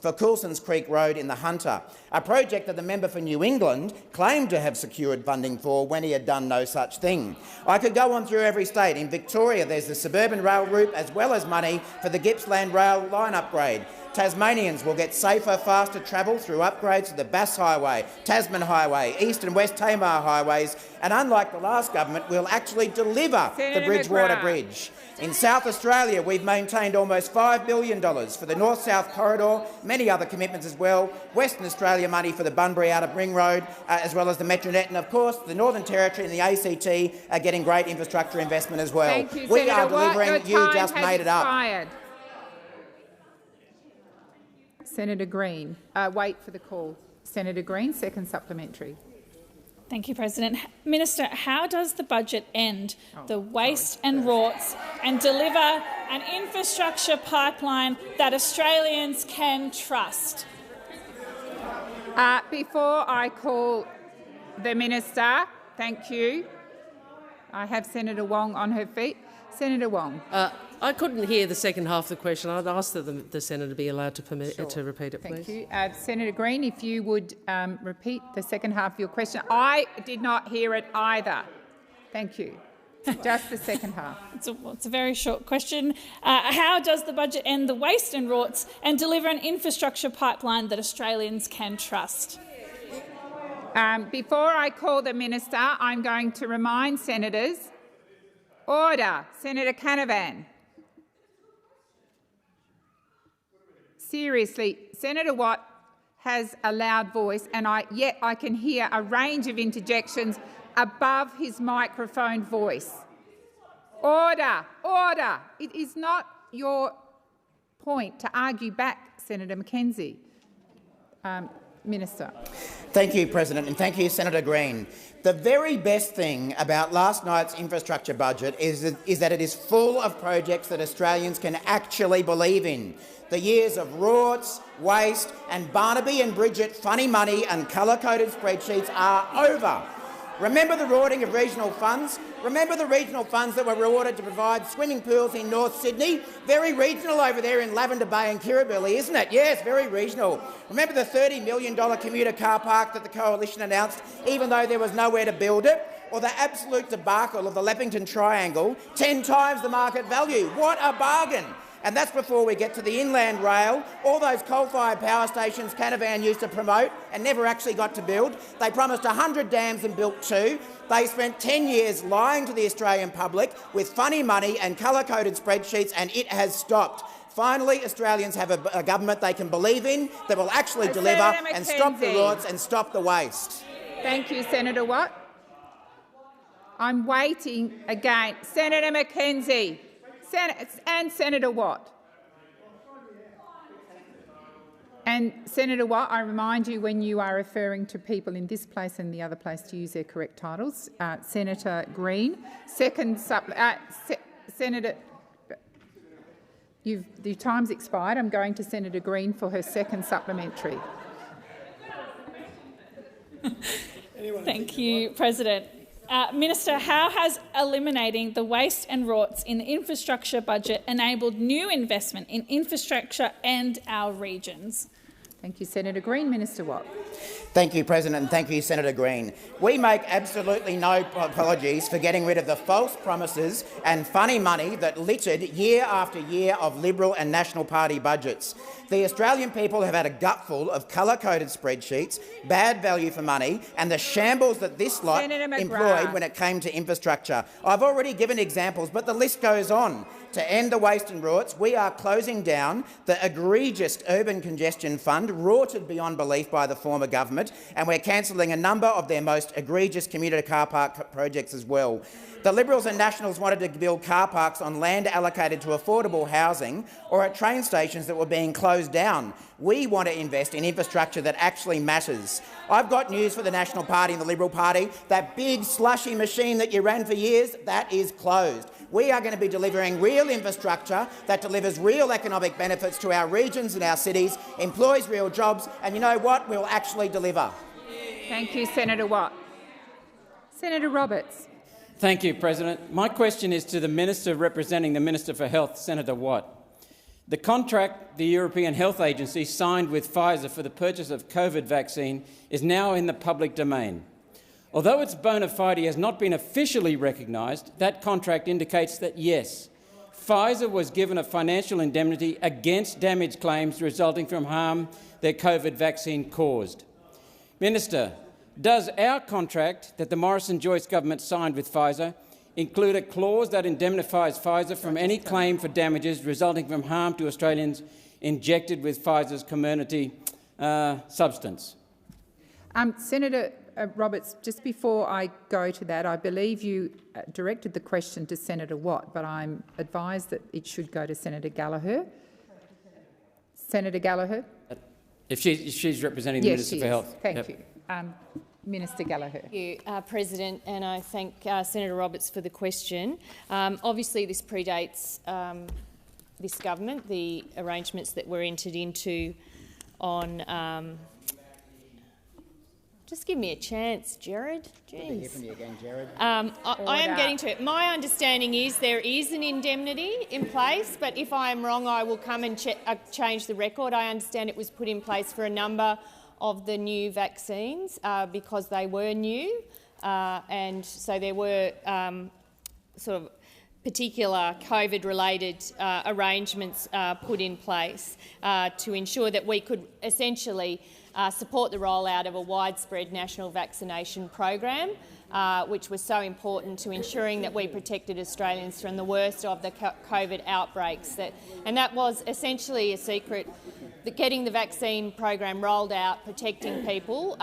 [SPEAKER 12] for Coulsons Creek Road in the Hunter, a project that the member for New England claimed to have secured funding for when he had done no such thing. I could go on through every state. In Victoria, there's the suburban rail route as well as money for the Gippsland rail line upgrade. Tasmanians will get safer, faster travel through upgrades to the Bass Highway, Tasman Highway, East and West Tamar highways, and unlike the last government, we'll actually deliver the Bridgewater Bridge. In South Australia, we've maintained almost $5 billion for the North-South Corridor, many other commitments as well, Western Australia money for the Bunbury Outer Ring Road, as well as the Metronet, and of course the Northern Territory and the ACT are getting great infrastructure investment as well.
[SPEAKER 2] Thank you,
[SPEAKER 12] we
[SPEAKER 2] Senator
[SPEAKER 12] are delivering,
[SPEAKER 2] Watt.
[SPEAKER 12] you just made it up.
[SPEAKER 2] Senator Green. Wait for the call. Senator Green, second supplementary.
[SPEAKER 11] Thank you, President. Minister, how does the budget end the waste and rorts and deliver an infrastructure pipeline that Australians can trust?
[SPEAKER 2] Before I call the Minister, thank you. I have Senator Wong on her feet. Senator Wong.
[SPEAKER 6] I couldn't hear the second half of the question. I'd ask that the Senator be allowed to to repeat it, please.
[SPEAKER 2] Thank you. Senator Green, if you would repeat the second half of your question. I did not hear it either. Thank you. Just the second half.
[SPEAKER 11] It's a very short question. How does the budget end the waste and rorts and deliver an infrastructure pipeline that Australians can trust?
[SPEAKER 2] Before I call the Minister, I'm going to remind senators. Order. Senator Canavan. Seriously, Senator Watt has a loud voice, and yet I can hear a range of interjections above his microphone voice. Order. Order. It is not your point to argue back, Senator Mackenzie. Minister.
[SPEAKER 12] Thank you, President, and thank you, Senator Green. The very best thing about last night's infrastructure budget is that it is full of projects that Australians can actually believe in. The years of rorts, waste and Barnaby and Bridget funny money and colour-coded spreadsheets are over. Remember the rorting of regional funds? Remember the regional funds that were rewarded to provide swimming pools in North Sydney? Very regional over there in Lavender Bay and Kirribilli, isn't it? Yes, very regional. Remember the $30 million commuter car park that the Coalition announced, even though there was nowhere to build it? Or the absolute debacle of the Leppington Triangle, 10 times the market value. What a bargain! And that's before we get to the inland rail, all those coal-fired power stations Canavan used to promote and never actually got to build. They promised 100 dams and built 2. They spent 10 years lying to the Australian public with funny money and colour-coded spreadsheets, and it has stopped. Finally, Australians have a government they can believe in that will actually deliver and stop the rorts and stop the waste.
[SPEAKER 2] Thank you, Senator Watt. I'm waiting again. Senator McKenzie and Senator Watt. And Senator Watt, I remind you when you are referring to people in this place and the other place to use their correct titles. Senator Green, Senator. Your time's expired. I'm going to Senator Green for her second supplementary.
[SPEAKER 11] Thank you, President. Minister, how has eliminating the waste and rorts in the infrastructure budget enabled new investment in infrastructure and our regions?
[SPEAKER 2] Thank you, Senator Green. Minister Watt.
[SPEAKER 12] Thank you, President, and thank you, Senator Green. We make absolutely no apologies for getting rid of the false promises and funny money that littered year after year of Liberal and National Party budgets. The Australian people have had a gutful of colour-coded spreadsheets, bad value for money, and the shambles that this lot employed when it came to infrastructure. I've already given examples, but the list goes on. To end the waste and rorts, we are closing down the egregious Urban Congestion Fund, rorted beyond belief by the former government, and we're cancelling a number of their most egregious commuter car park projects as well. The Liberals and Nationals wanted to build car parks on land allocated to affordable housing or at train stations that were being closed down. We want to invest in infrastructure that actually matters. I've got news for the National Party and the Liberal Party. That big slushy machine that you ran for years, that is closed. We are going to be delivering real infrastructure that delivers real economic benefits to our regions and our cities, employs real jobs, and you know what? We'll actually deliver.
[SPEAKER 2] Thank you, Senator Watt. Senator Roberts.
[SPEAKER 10] Thank you, President. My question is to the Minister representing the Minister for Health, Senator Watt. The contract the European Health Agency signed with Pfizer for the purchase of COVID vaccine is now in the public domain. Although its bona fide has not been officially recognised, that contract indicates that, yes, Pfizer was given a financial indemnity against damage claims resulting from harm their COVID vaccine caused. Minister, does our contract that the Morrison-Joyce government signed with Pfizer include a clause that indemnifies Pfizer from any claim for damages resulting from harm to Australians injected with Pfizer's Comirnaty substance?
[SPEAKER 2] Senator Roberts, just before I go to that, I believe you directed the question to Senator Watt, but I'm advised that it should go to Senator Gallagher. Senator Gallagher?
[SPEAKER 10] If she's representing the Minister for Health.
[SPEAKER 2] Thank you. Minister Gallagher.
[SPEAKER 4] Thank you, President, and I thank Senator Roberts for the question. Obviously, this predates this government, the arrangements that were entered into on just give me a chance, Jared. Jeez. Good to hear from you again, Jared. I am getting to it. My understanding is there is an indemnity in place, but if I am wrong, I will come and change the record. I understand it was put in place for a number of the new vaccines because they were new, and so there were sort of particular COVID-related arrangements put in place to ensure that we could essentially support the rollout of a widespread national vaccination program, which was so important to ensuring that we protected Australians from the worst of the COVID outbreaks. And that was essentially a secret. Getting the vaccine program rolled out, protecting people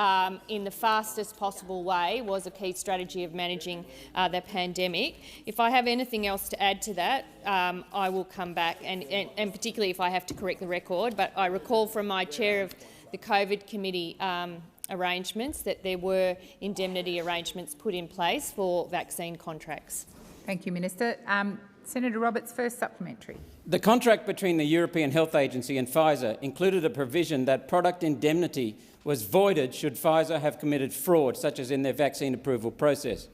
[SPEAKER 4] in the fastest possible way was a key strategy of managing the pandemic. If I have anything else to add to that, I will come back, and particularly if I have to correct the record. But I recall from my chair of the COVID committee arrangements that there were indemnity arrangements put in place for vaccine contracts.
[SPEAKER 2] Thank you, Minister. Senator Roberts, first supplementary.
[SPEAKER 10] The contract between the European Health Agency and Pfizer included a provision that product indemnity was voided should Pfizer have committed fraud, such as in their vaccine approval process.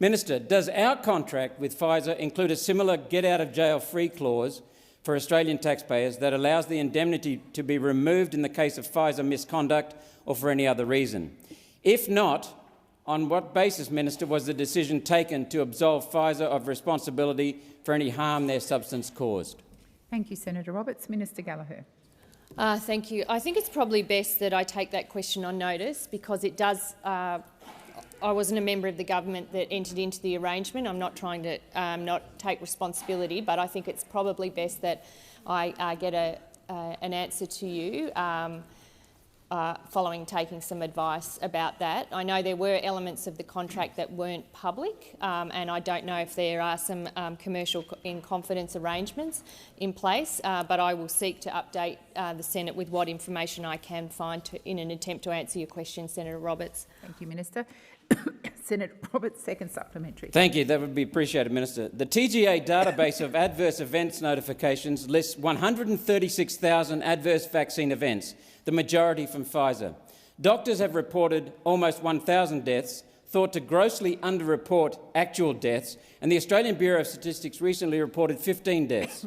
[SPEAKER 10] Minister, does our contract with Pfizer include a similar get-out-of-jail-free clause for Australian taxpayers that allows the indemnity to be removed in the case of Pfizer misconduct or for any other reason? If not, on what basis, Minister, was the decision taken to absolve Pfizer of responsibility for any harm their substance caused?
[SPEAKER 2] Thank you, Senator Roberts. Minister Gallagher.
[SPEAKER 4] Thank you. I think it's probably best that I take that question on notice because it does. I wasn't a member of the government that entered into the arrangement. I'm not trying to not take responsibility, but I think it's probably best that I get an answer to you following taking some advice about that. I know there were elements of the contract that weren't public, and I don't know if there are some commercial in confidence arrangements in place, but I will seek to update the Senate with what information I can find in an attempt to answer your question, Senator Roberts.
[SPEAKER 2] Thank you, Minister. Senator Roberts, second supplementary.
[SPEAKER 10] Thank you. That would be appreciated, Minister. The TGA database of adverse events notifications lists 136,000 adverse vaccine events, the majority from Pfizer. Doctors have reported almost 1,000 deaths, thought to grossly underreport actual deaths, and the Australian Bureau of Statistics recently reported 15 deaths.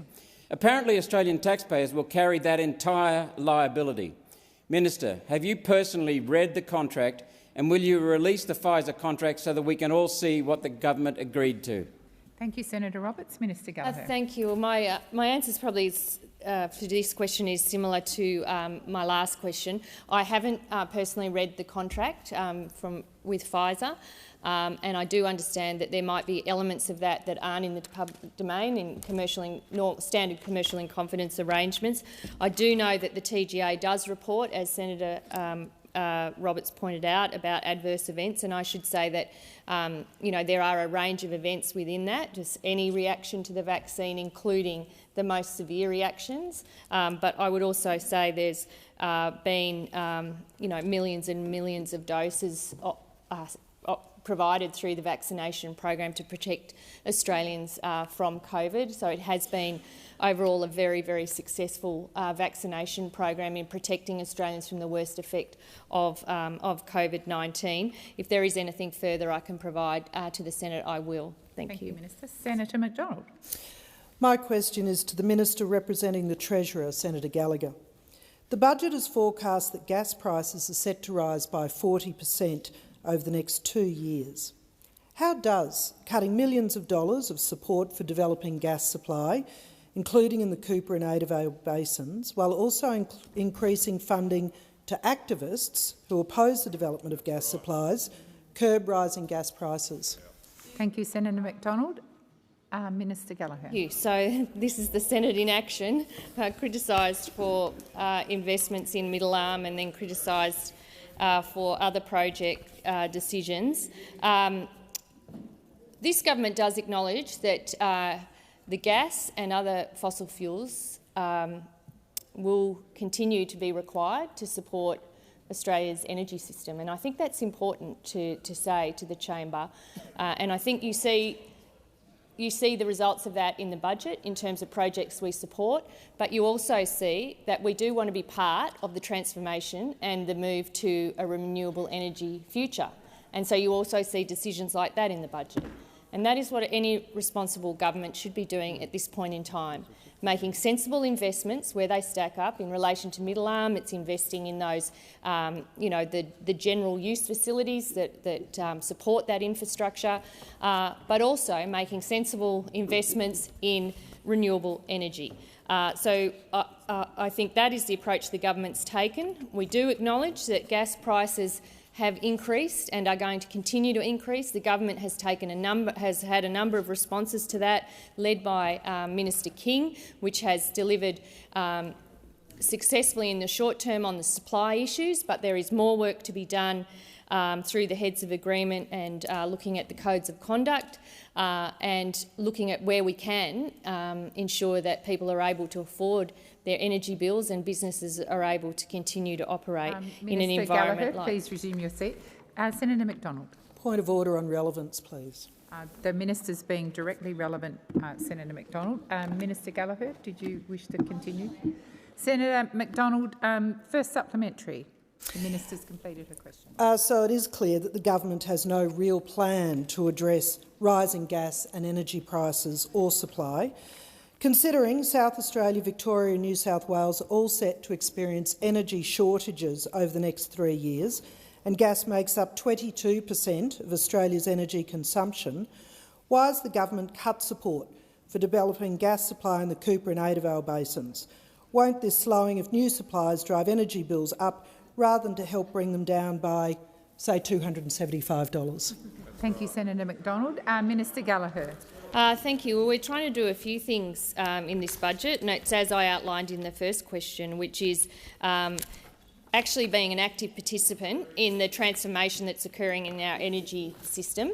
[SPEAKER 10] Apparently, Australian taxpayers will carry that entire liability. Minister, have you personally read the contract, and will you release the Pfizer contract so that we can all see what the government agreed to?
[SPEAKER 2] Thank you, Senator Roberts. Minister Gallagher.
[SPEAKER 4] Thank you. My answer is probably for this question is similar to my last question. I haven't personally read the contract with Pfizer, and I do understand that there might be elements of that that aren't in the public domain in standard commercial in confidence arrangements. I do know that the TGA does report, as Senator Roberts pointed out, about adverse events, and I should say that there are a range of events within that, just any reaction to the vaccine, including the most severe reactions. But I would also say there's been millions and millions of doses provided through the vaccination program to protect Australians from COVID. So it has been overall a very, very successful vaccination program in protecting Australians from the worst effect of COVID-19. If there is anything further I can provide to the Senate, I will. Thank you.
[SPEAKER 2] Minister. Senator McDonald.
[SPEAKER 13] My question is to the Minister representing the Treasurer, Senator Gallagher. The budget has forecast that gas prices are set to rise by 40% over the next 2 years. How does cutting millions of dollars of support for developing gas supply, including in the Cooper and Adavale basins, while also increasing funding to activists who oppose the development of gas supplies, curb rising gas prices?
[SPEAKER 2] Thank you, Senator McDonald. Minister Gallagher.
[SPEAKER 4] Thank you. So this is the Senate in action, criticised for investments in Middle Arm and then criticised for other project decisions. This government does acknowledge that the gas and other fossil fuels will continue to be required to support Australia's energy system, and I think that's important to say to the chamber. And I think you see the results of that in the budget in terms of projects we support, but you also see that we do want to be part of the transformation and the move to a renewable energy future. And so you also see decisions like that in the budget. And that is what any responsible government should be doing at this point in time, making sensible investments where they stack up. In relation to Middle Arm, it's investing in those, the general use facilities that support that infrastructure, but also making sensible investments in renewable energy. So I think that is the approach the government's taken. We do acknowledge that gas prices have increased and are going to continue to increase. The government has had a number of responses to that, led by Minister King, which has delivered successfully in the short term on the supply issues, but there is more work to be done through the heads of agreement and looking at the codes of conduct and looking at where we can ensure that people are able to afford their energy bills and businesses are able to continue to operate in an environment
[SPEAKER 2] Gallagher, please resume your seat. Senator McDonald.
[SPEAKER 13] Point of order on relevance, please.
[SPEAKER 2] The minister's being directly relevant, Senator McDonald. Minister Gallagher, did you wish to continue? Senator McDonald, first supplementary. The minister's completed her question.
[SPEAKER 13] So it is clear that the government has no real plan to address rising gas and energy prices or supply. Considering South Australia, Victoria and New South Wales are all set to experience energy shortages over the next 3 years, and gas makes up 22% of Australia's energy consumption, why has the government cut support for developing gas supply in the Cooper and Adavale basins? Won't this slowing of new supplies drive energy bills up rather than to help bring them down by, say, $275?
[SPEAKER 2] Thank you, Senator McDonald. Minister Gallagher.
[SPEAKER 4] Thank you. Well, we're trying to do a few things in this budget, and it's as I outlined in the first question, which is actually being an active participant in the transformation that's occurring in our energy system,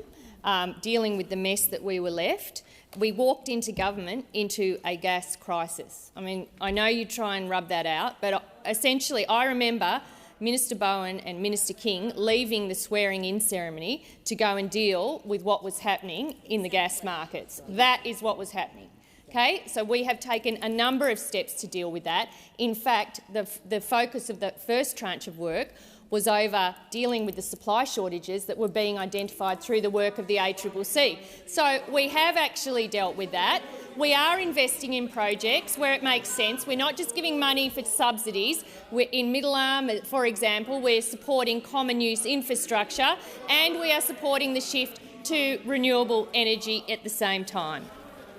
[SPEAKER 4] dealing with the mess that we were left. We walked into government into a gas crisis. I mean, I know you try and rub that out, but essentially I remember Minister Bowen and Minister King leaving the swearing-in ceremony to go and deal with what was happening in the gas markets. That is what was happening. Okay? So we have taken a number of steps to deal with that. In fact, the focus of the first tranche of work was over dealing with the supply shortages that were being identified through the work of the ACCC. So we have actually dealt with that. We are investing in projects where it makes sense. We're not just giving money for subsidies. We're in Middle Arm, for example, we're supporting common use infrastructure, and we are supporting the shift to renewable energy at the same time.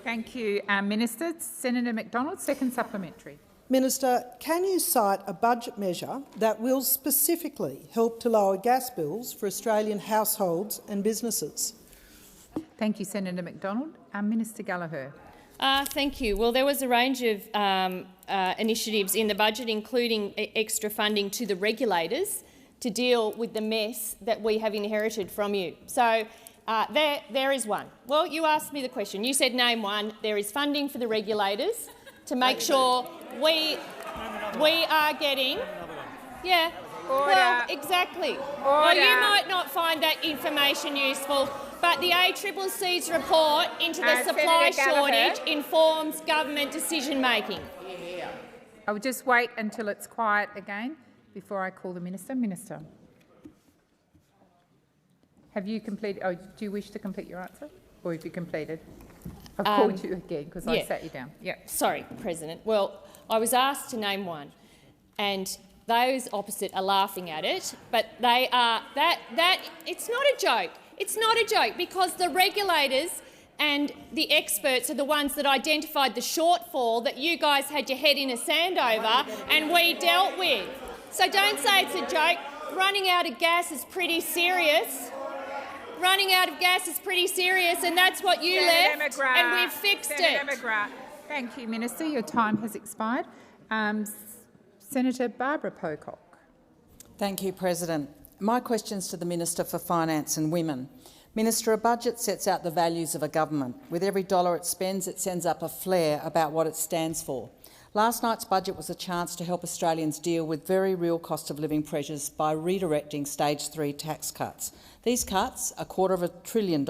[SPEAKER 2] Thank you, Minister. Senator McDonald, second supplementary.
[SPEAKER 13] Minister, can you cite a budget measure that will specifically help to lower gas bills for Australian households and businesses?
[SPEAKER 2] Thank you, Senator McDonald. Minister Gallagher.
[SPEAKER 4] Thank you. Well, there was a range of initiatives in the budget, including extra funding to the regulators to deal with the mess that we have inherited from you. So there is one. Well, you asked me the question. You said name one. There is funding for the regulators to make sure we are getting... Yeah,
[SPEAKER 2] Order.
[SPEAKER 4] Well, exactly.
[SPEAKER 2] Order.
[SPEAKER 4] Well, you might not find that information useful, but the ACCC's report into the supply shortage informs government decision-making.
[SPEAKER 2] I will just wait until it's quiet again before I call the Minister. Minister. Have you completed... Oh, do you wish to complete your answer? Or have you completed? I've called you again because I sat you down. Yeah.
[SPEAKER 4] Sorry, President. Well, I was asked to name one, and those opposite are laughing at it, but they are... It's not a joke. It's not a joke because the regulators and the experts are the ones that identified the shortfall that you guys had your head in a sand over and we dealt with. So don't say it's a joke. Running out of gas is pretty serious. Running out of gas is pretty serious, and that's what you left, and we've fixed it.
[SPEAKER 2] McGrath. Thank you, Minister. Your time has expired. Senator Barbara Pocock.
[SPEAKER 14] Thank you, President. My question's to the Minister for Finance and Women. Minister, a budget sets out the values of a government. With every dollar it spends, it sends up a flare about what it stands for. Last night's budget was a chance to help Australians deal with very real cost of living pressures by redirecting stage 3 tax cuts. These cuts, $250 billion,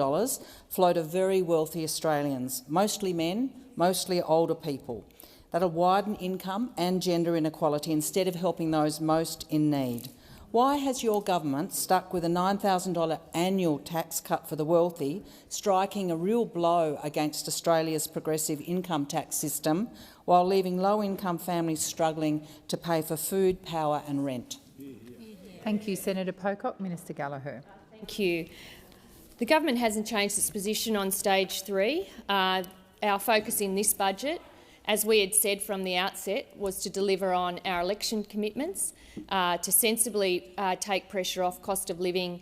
[SPEAKER 14] flow to very wealthy Australians, mostly men, mostly older people. That'll widen income and gender inequality instead of helping those most in need. Why has your government stuck with a $9,000 annual tax cut for the wealthy, striking a real blow against Australia's progressive income tax system, while leaving low-income families struggling to pay for food, power and rent?
[SPEAKER 2] Thank you, Senator Pocock. Minister Gallagher.
[SPEAKER 4] Thank you. The government hasn't changed its position on stage 3. Our focus in this budget, as we had said from the outset, was to deliver on our election commitments, to sensibly take pressure off cost of living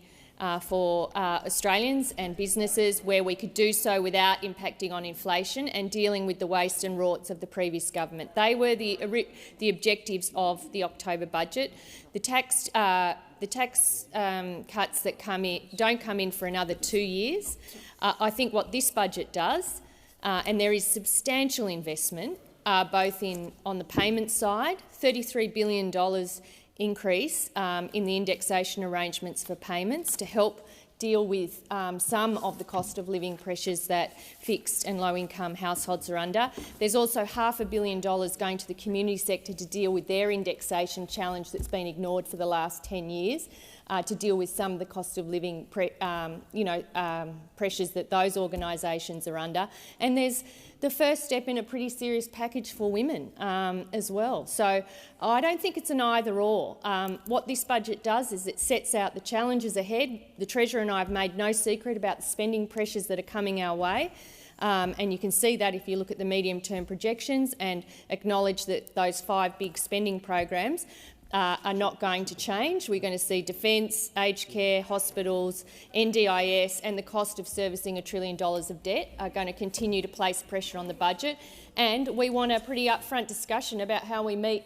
[SPEAKER 4] for Australians and businesses where we could do so without impacting on inflation and dealing with the waste and rorts of the previous government. They were the objectives of the October budget. The tax cuts that don't come in for another 2 years. I think what this budget does, and there is substantial investment both on the payment side, $33 billion increase in the indexation arrangements for payments to help deal with some of the cost of living pressures that fixed and low-income households are under. There's also $500 million going to the community sector to deal with their indexation challenge that's been ignored for the last 10 years, to deal with some of the cost of living pressures that those organisations are under. And there's the first step in a pretty serious package for women as well. So I don't think it's an either-or. What this budget does is it sets out the challenges ahead. The Treasurer and I have made no secret about the spending pressures that are coming our way. And you can see that if you look at the medium-term projections and acknowledge that those 5 big spending programs are not going to change. We're going to see defence, aged care, hospitals, NDIS and the cost of servicing $1 trillion of debt are going to continue to place pressure on the budget. And we want a pretty upfront discussion about how we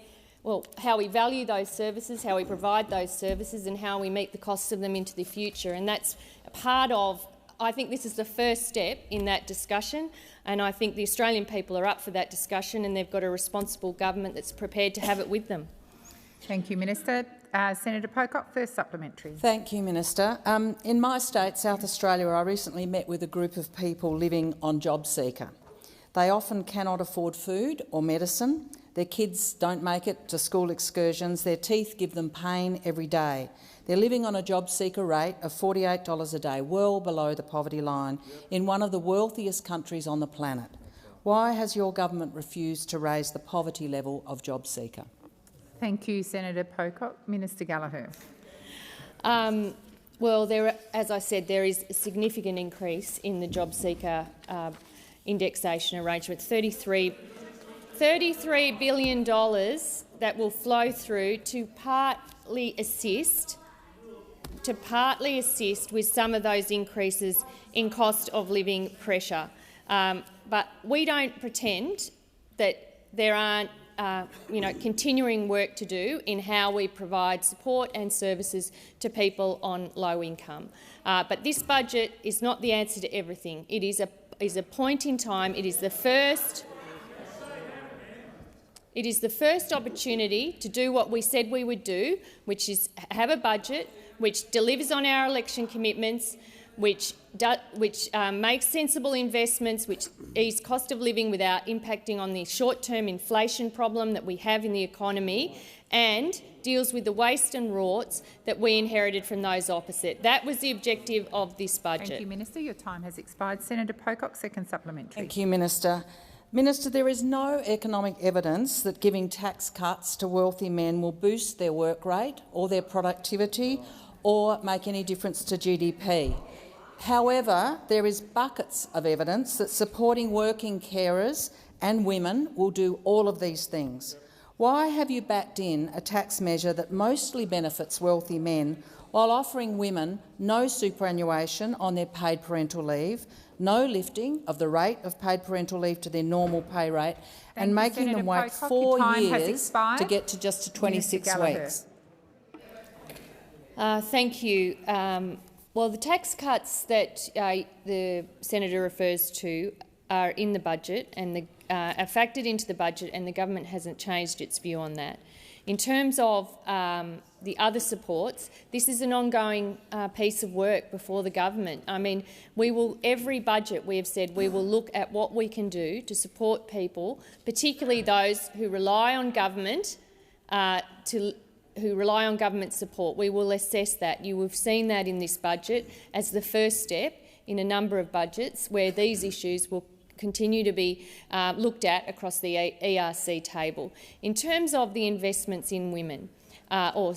[SPEAKER 4] how we value those services, how we provide those services and how we meet the costs of them into the future. And that's part of, I think this is the first step in that discussion, and I think the Australian people are up for that discussion and they've got a responsible government that's prepared to have it with them.
[SPEAKER 2] Thank you, Minister. Senator Pocock, first supplementary.
[SPEAKER 14] Thank you, Minister. In my state, South Australia, I recently met with a group of people living on JobSeeker. They often cannot afford food or medicine. Their kids don't make it to school excursions. Their teeth give them pain every day. They're living on a JobSeeker rate of $48 a day, well below the poverty line, in one of the wealthiest countries on the planet. Why has your government refused to raise the poverty level of JobSeeker?
[SPEAKER 2] Thank you, Senator Pocock. Minister Gallagher.
[SPEAKER 4] Well, as I said, there is a significant increase in the JobSeeker indexation arrangement, $33 billion that will flow through to partly assist with some of those increases in cost of living pressure. But we don't pretend that there aren't continuing work to do in how we provide support and services to people on low income. But this budget is not the answer to everything. It is a point in time. It is the first opportunity to do what we said we would do, which is have a budget which delivers on our election commitments, which makes sensible investments, which ease cost of living without impacting on the short-term inflation problem that we have in the economy, and deals with the waste and rorts that we inherited from those opposite. That was the objective of this budget.
[SPEAKER 2] Thank you, Minister. Your time has expired. Senator Pocock, second supplementary.
[SPEAKER 14] Thank you, Minister. Minister, there is no economic evidence that giving tax cuts to wealthy men will boost their work rate or their productivity or make any difference to GDP. However, there is buckets of evidence that supporting working carers and women will do all of these things. Why have you backed in a tax measure that mostly benefits wealthy men while offering women no superannuation on their paid parental leave, no lifting of the rate of paid parental leave to their normal pay rate, and making them wait 4 years to get to just 26 weeks?
[SPEAKER 4] Thank you. Well, the tax cuts that the senator refers to are in the budget and are factored into the budget, and the government hasn't changed its view on that. In terms of the other supports, this is an ongoing piece of work before the government. I mean, every budget we have said we will look at what we can do to support people, particularly those who rely on government support. We will assess that. You have seen that in this budget as the first step in a number of budgets where these issues will continue to be looked at across the ERC table. In terms of the investments in women or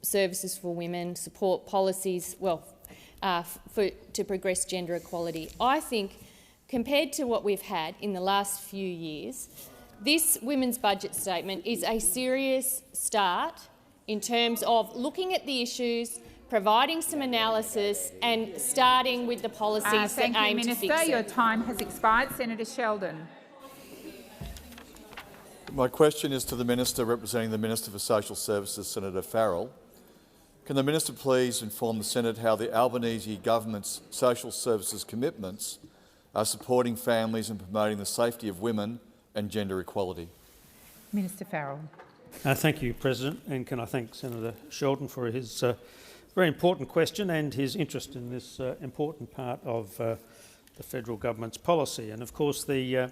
[SPEAKER 4] services for women, support policies, to progress gender equality, I think compared to what we've had in the last few years, this women's budget statement is a serious start in terms of looking at the issues, providing some analysis and starting with the policies that aim to fix it.
[SPEAKER 2] Thank you, Minister. Your time has expired. Senator Sheldon.
[SPEAKER 15] My question is to the Minister representing the Minister for Social Services, Senator Farrell. Can the Minister please inform the Senate how the Albanese government's social services commitments are supporting families and promoting the safety of women and gender equality?
[SPEAKER 2] Minister Farrell.
[SPEAKER 16] Thank you, President, and can I thank Senator Sheldon for his very important question and his interest in this important part of the federal government's policy. And of course the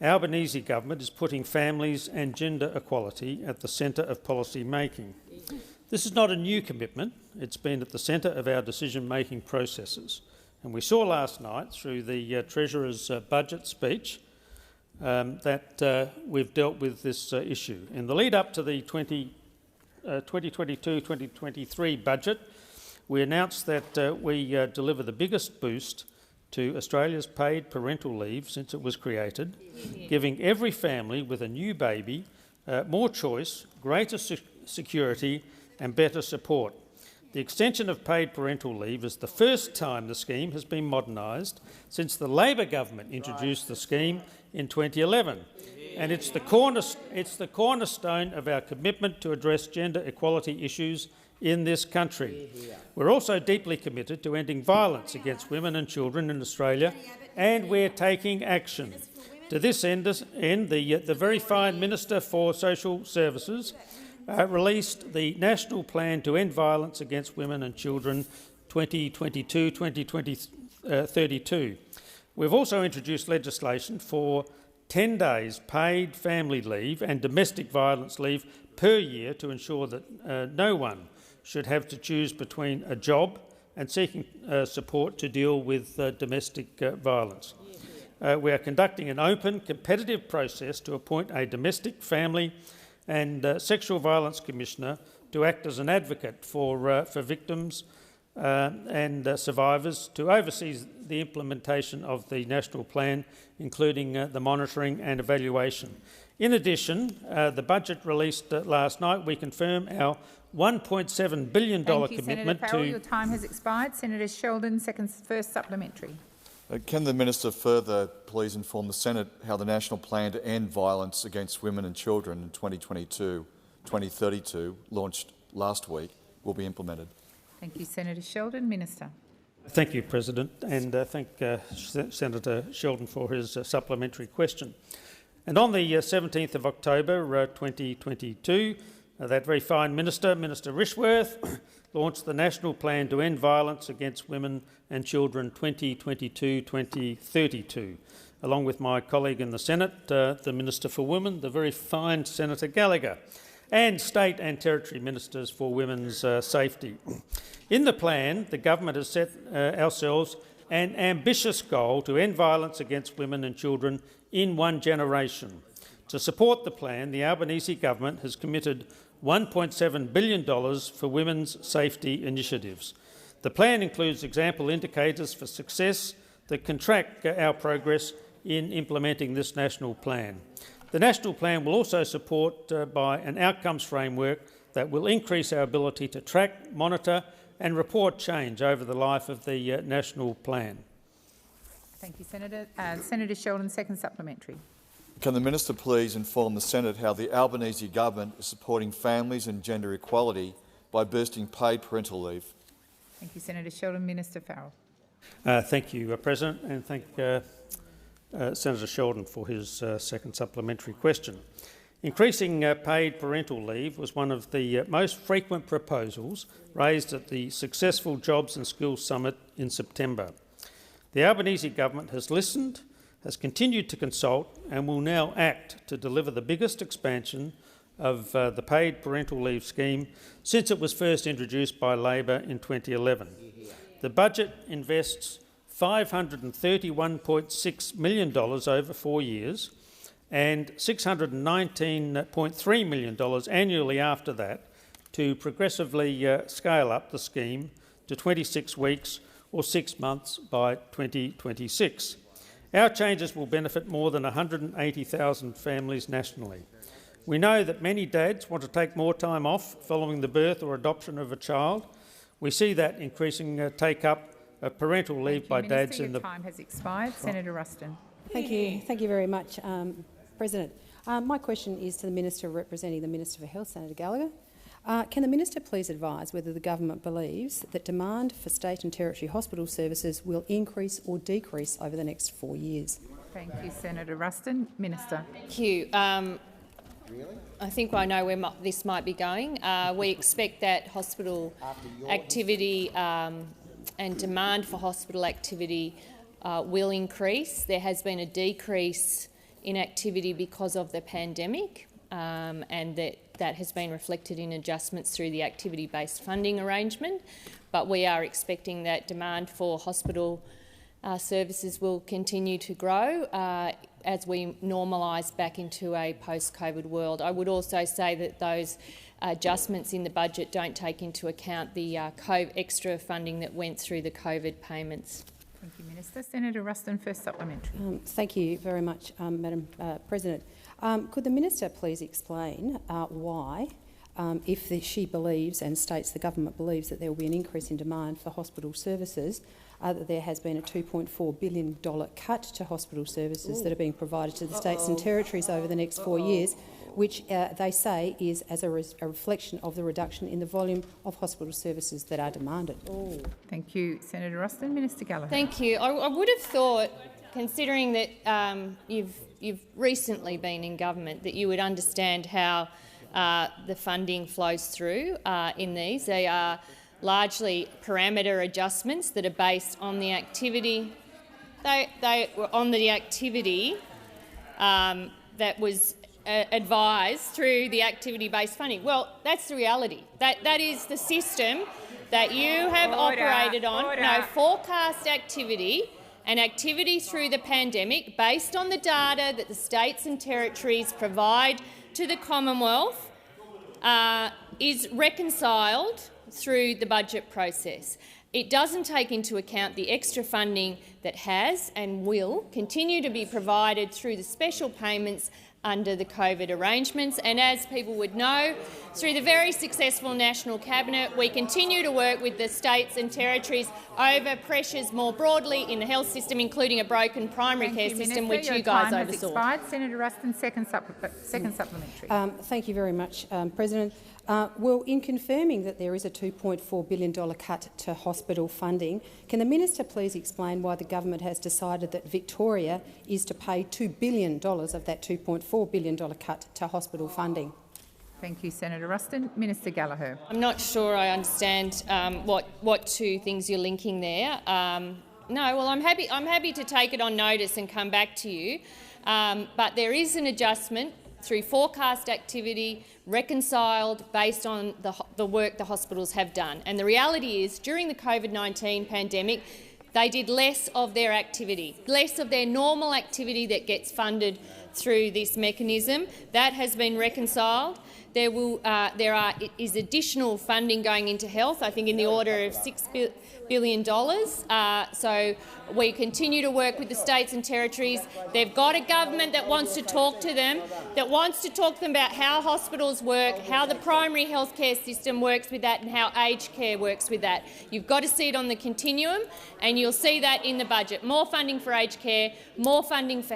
[SPEAKER 16] Albanese government is putting families and gender equality at the centre of policy making. This is not a new commitment. It's been at the centre of our decision-making processes. And we saw last night through the Treasurer's budget speech that we've dealt with this issue. In the lead-up to the 2022-2023 budget, we announced that we deliver the biggest boost to Australia's paid parental leave since it was created, giving every family with a new baby more choice, greater security and better support. The extension of paid parental leave is the first time the scheme has been modernised since the Labor government introduced the scheme in 2011, and it's the cornerstone of our commitment to address gender equality issues in this country. We're also deeply committed to ending violence against women and children in Australia, and we're taking action. To this end, the very fine Minister for Social Services released the National Plan to End Violence Against Women and Children 2022-2032. We've also introduced legislation for 10 days paid family leave and domestic violence leave per year to ensure that no one should have to choose between a job and seeking support to deal with domestic violence. We are conducting an open, competitive process to appoint a domestic, family and sexual violence commissioner to act as an advocate for victims and survivors, to oversee the implementation of the national plan, including the monitoring and evaluation. In addition, the budget released last night, we confirm our $1.7 billion commitment
[SPEAKER 2] Senator Farrell. Your time has expired. Senator Sheldon, first supplementary.
[SPEAKER 15] Can the Minister further please inform the Senate how the National Plan to End Violence Against Women and Children in 2022-2032, launched last week, will be implemented?
[SPEAKER 2] Thank you, Senator Sheldon. Minister.
[SPEAKER 16] Thank you, President, and thank Senator Sheldon for his supplementary question. And on the 17th of October 2022, that very fine Minister, Minister Rishworth, launched the National Plan to End Violence Against Women and Children 2022-2032, along with my colleague in the Senate, the Minister for Women, the very fine Senator Gallagher, and State and Territory Ministers for Women's Safety. In the plan, the government has set ourselves an ambitious goal to end violence against women and children in one generation. To support the plan, the Albanese government has committed $1.7 billion for women's safety initiatives. The plan includes example indicators for success that can track our progress in implementing this national plan. The national plan will also support by an outcomes framework that will increase our ability to track, monitor and report change over the life of the national plan.
[SPEAKER 2] Thank you, Senator. Senator Sheldon, second supplementary.
[SPEAKER 15] Can the Minister please inform the Senate how the Albanese government is supporting families and gender equality by boosting paid parental leave?
[SPEAKER 2] Thank you, Senator Sheldon. Minister Farrell.
[SPEAKER 16] Thank you, President, and thank Senator Sheldon for his second supplementary question. Increasing paid parental leave was one of the most frequent proposals raised at the successful Jobs and Skills Summit in September. The Albanese government has listened, has continued to consult and will now act to deliver the biggest expansion of the paid parental leave scheme since it was first introduced by Labor in 2011. The budget invests $531.6 million over 4 years and $619.3 million annually after that to progressively scale up the scheme to 26 weeks or 6 months by 2026. Our changes will benefit more than 180,000 families nationally. We know that many dads want to take more time off following the birth or adoption of a child. We see that increasing take-up of parental leave by dads in the...
[SPEAKER 2] Your time has expired. Senator Ruston.
[SPEAKER 17] Thank you very much, President. My question is to the Minister representing the Minister for Health, Senator Gallagher. Can the Minister please advise whether the government believes that demand for state and territory hospital services will increase or decrease over the next 4 years?
[SPEAKER 2] Thank you, Senator Ruston. Minister.
[SPEAKER 4] Thank you. I think I know where this might be going. We expect that hospital activity and demand for hospital activity will increase. There has been a decrease in activity because of the pandemic, and that has been reflected in adjustments through the activity-based funding arrangement. But we are expecting that demand for hospital services will continue to grow as we normalise back into a post-COVID world. I would also say that those adjustments in the budget don't take into account the extra funding that went through the COVID payments.
[SPEAKER 2] Thank you, Minister. Senator Ruston, first supplementary.
[SPEAKER 17] Thank you very much, Madam President. Could the Minister please explain why, if she believes and states the government believes that there will be an increase in demand for hospital services, that there has been a $2.4 billion cut to hospital services that are being provided to the states and territories over the next 4 years, which they say is as a reflection of the reduction in the volume of hospital services that are demanded.
[SPEAKER 2] Thank you, Senator Ruston. Minister Gallagher.
[SPEAKER 4] Thank you. I would have thought, considering that you've recently been in government, that you would understand how the funding flows through in these. They are largely parameter adjustments that are based on the activity. They were on the activity that was advised through the activity-based funding. Well, that's the reality. That is the system that you have operated on. No, forecast activity and activity through the pandemic based on the data that the states and territories provide to the Commonwealth is reconciled through the budget process. It doesn't take into account the extra funding that has and will continue to be provided through the special payments under the COVID arrangements. And as people would know, through the very successful National Cabinet, we continue to work with the states and territories over pressures more broadly in the health system, including a broken primary care system, which you guys oversaw.
[SPEAKER 2] Expired. Senator Ruston, second supplementary.
[SPEAKER 17] Thank you very much, President. Well, in confirming that there is a $2.4 billion cut to hospital funding, can the minister please explain why the government has decided that Victoria is to pay $2 billion of that $2.4 billion cut to hospital funding?
[SPEAKER 2] Thank you, Senator Ruston. Minister Gallagher.
[SPEAKER 4] I'm not sure I understand what two things you're linking there. No, well, I'm happy to take it on notice and come back to you. But there is an adjustment through forecast activity, reconciled based on the work the hospitals have done. And the reality is, during the COVID-19 pandemic, they did less of their activity, less of their normal activity that gets funded through this mechanism. That has been reconciled. There is additional funding going into health, I think in the order of $6 billion. So we continue to work with the states and territories. They've got a government that wants to talk to them, about how hospitals work, how the primary health care system works with that and how aged care works with that. You've got to see it on the continuum, and you'll see that in the budget. More funding for aged care, more funding for